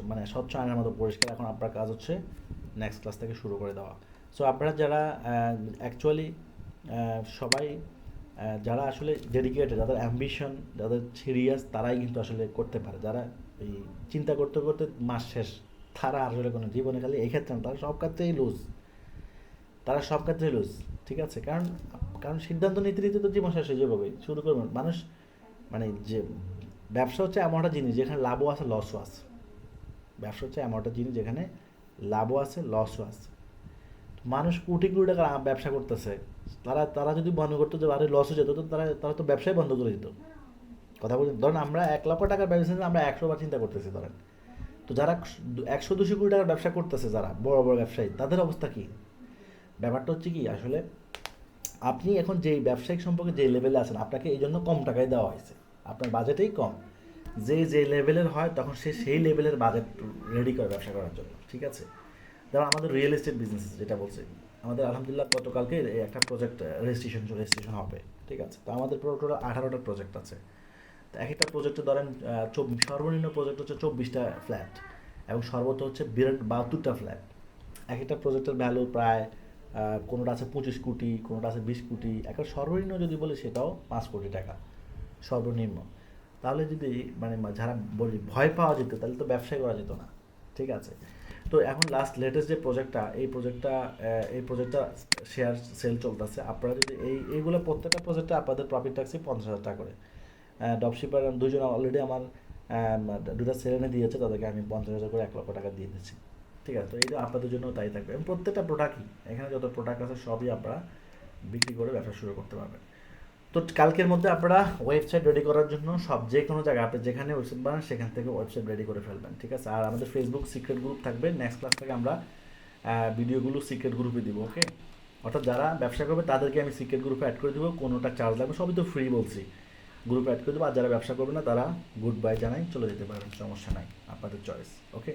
মানে স্বচ্ছ আইনের মতো পরিষ্কার। এখন আপনার কাজ হচ্ছে নেক্সট ক্লাস থেকে শুরু করে দেওয়া। সো আপনারা যারা অ্যাকচুয়ালি সবাই যারা আসলে ডেডিকেটেড, যাদের অ্যাম্বিশন, যাদের সিরিয়াস, তারাই কিন্তু আসলে করতে পারে। যারা এই চিন্তা করতে করতে মাস শেষ, তারা আসলে কোনো জীবনে খালি এই ক্ষেত্রে না, তারা সব ক্ষেত্রেই লুজ, তারা সব ক্ষেত্রেই লুজ। ঠিক আছে, কারণ কারণ সিদ্ধান্ত নিতে নিতে তো জীবন শেষ হয়ে যাবে। শুরু করবেন মানুষ, মানে যে ব্যবসা হচ্ছে এমন একটা জিনিস যেখানে লাভও আছে লসও আছে। ব্যবসা হচ্ছে এমন একটা জিনিস যেখানে লাভও আছে লসও আছে। মানুষ কোটি কোটি টাকা ব্যবসা করতেছে, তারা তারা যদি বন্ধ করতো যে আরে লসও যেত, তো তারা তারা তো ব্যবসায় বন্ধ করে দিত। কথা বলছেন, ধরেন আমরা 1 লক্ষ টাকার ব্যবসা আমরা 100 বার চিন্তা করতেছি ধরেন। তো যারা 100-200 কোটি টাকার ব্যবসা করতেছে, যারা বড় বড় ব্যবসায়ী, তাদের অবস্থা কী? ব্যাপারটা হচ্ছে কি, আসলে আপনি এখন যেই ব্যবসায়িক সম্পর্কে যে লেভেলে আছেন, আপনাকে এই জন্য কম টাকায় দেওয়া হয়েছে, আপনার বাজেটেই কম। যে লেভেলের হয় তখন সে সেই লেভেলের বাজেট রেডি করে ব্যবসা করার জন্য। ঠিক আছে, যেমন আমাদের রিয়েল এস্টেট বিজনেস যেটা বলছি, আমাদের আলহামদুলিল্লাহ গতকালকে একটা প্রজেক্ট রেজিস্ট্রেশন হবে। ঠিক আছে, তো আমাদের টোটাল 18টা প্রজেক্ট আছে। তো এক একটা প্রজেক্টে ধরেন সর্বনিম্ন প্রজেক্ট হচ্ছে 24টা ফ্ল্যাট, এবং সর্বোচ্চ হচ্ছে 72টা ফ্ল্যাট। এক একটা প্রজেক্টের ভ্যালু প্রায় কোনোটা আছে 25 কোটি, কোনোটা আছে 20 কোটি, একটা সর্বনিম্ন যদি বলি সেটাও 5 কোটি টাকা সর্বনিম্ন। তাহলে যদি মানে যারা বলি ভয় পাওয়া যেত, তাহলে তো ব্যবসায় করা যেত না। ঠিক আছে, তো এখন লেটেস্ট যে প্রজেক্টটা, এই প্রজেক্টটা শেয়ার সেল চলতেছে। আপনারা যদি এইগুলো প্রত্যেকটা প্রজেক্টে আপনাদের প্রফিট থাকছে 50,000 টাকা করে। ড্রপশিপার দুজন অলরেডি আমার দুটা সেল দিয়েছে, তাদেরকে আমি 50,000 করে 1 লক্ষ টাকা দিয়ে দিচ্ছি। ঠিক আছে, তো এইটা আপনাদের জন্য তাই থাকবে, এবং প্রত্যেকটা প্রোডাক্টই, এখানে যত প্রোডাক্ট আছে সবই আপনারা বিক্রি করে ব্যবসা শুরু করতে পারবেন। তো কালকের মধ্যে আপনারা ওয়েবসাইট রেডি করার জন্য যে কোনো জায়গায় আপনি যেখানে ওয়েবসাইট বানান সেখান থেকে ওয়েবসাইট রেডি করে ফেলবেন। ঠিক আছে, আর আমাদের ফেসবুক সিক্রেট গ্রুপ থাকবে। নেক্সট ক্লাস থেকে আমরা ভিডিওগুলো সিক্রেট গ্রুপে দিব। ওকে, অর্থাৎ যারা ব্যবসা করবে তাদেরকে আমি সিক্রেট গ্রুপে অ্যাড করে দেবো, কোনোটা চার্জ লাগবে, সবই তো ফ্রি বলছি। গ্রুপে অ্যাড করে দেবো, আর যারা ব্যবসা করবে না তারা গুড বাই জানাই চলে যেতে পারবেন, সমস্যা নাই, আপনাদের চয়েস। ওকে।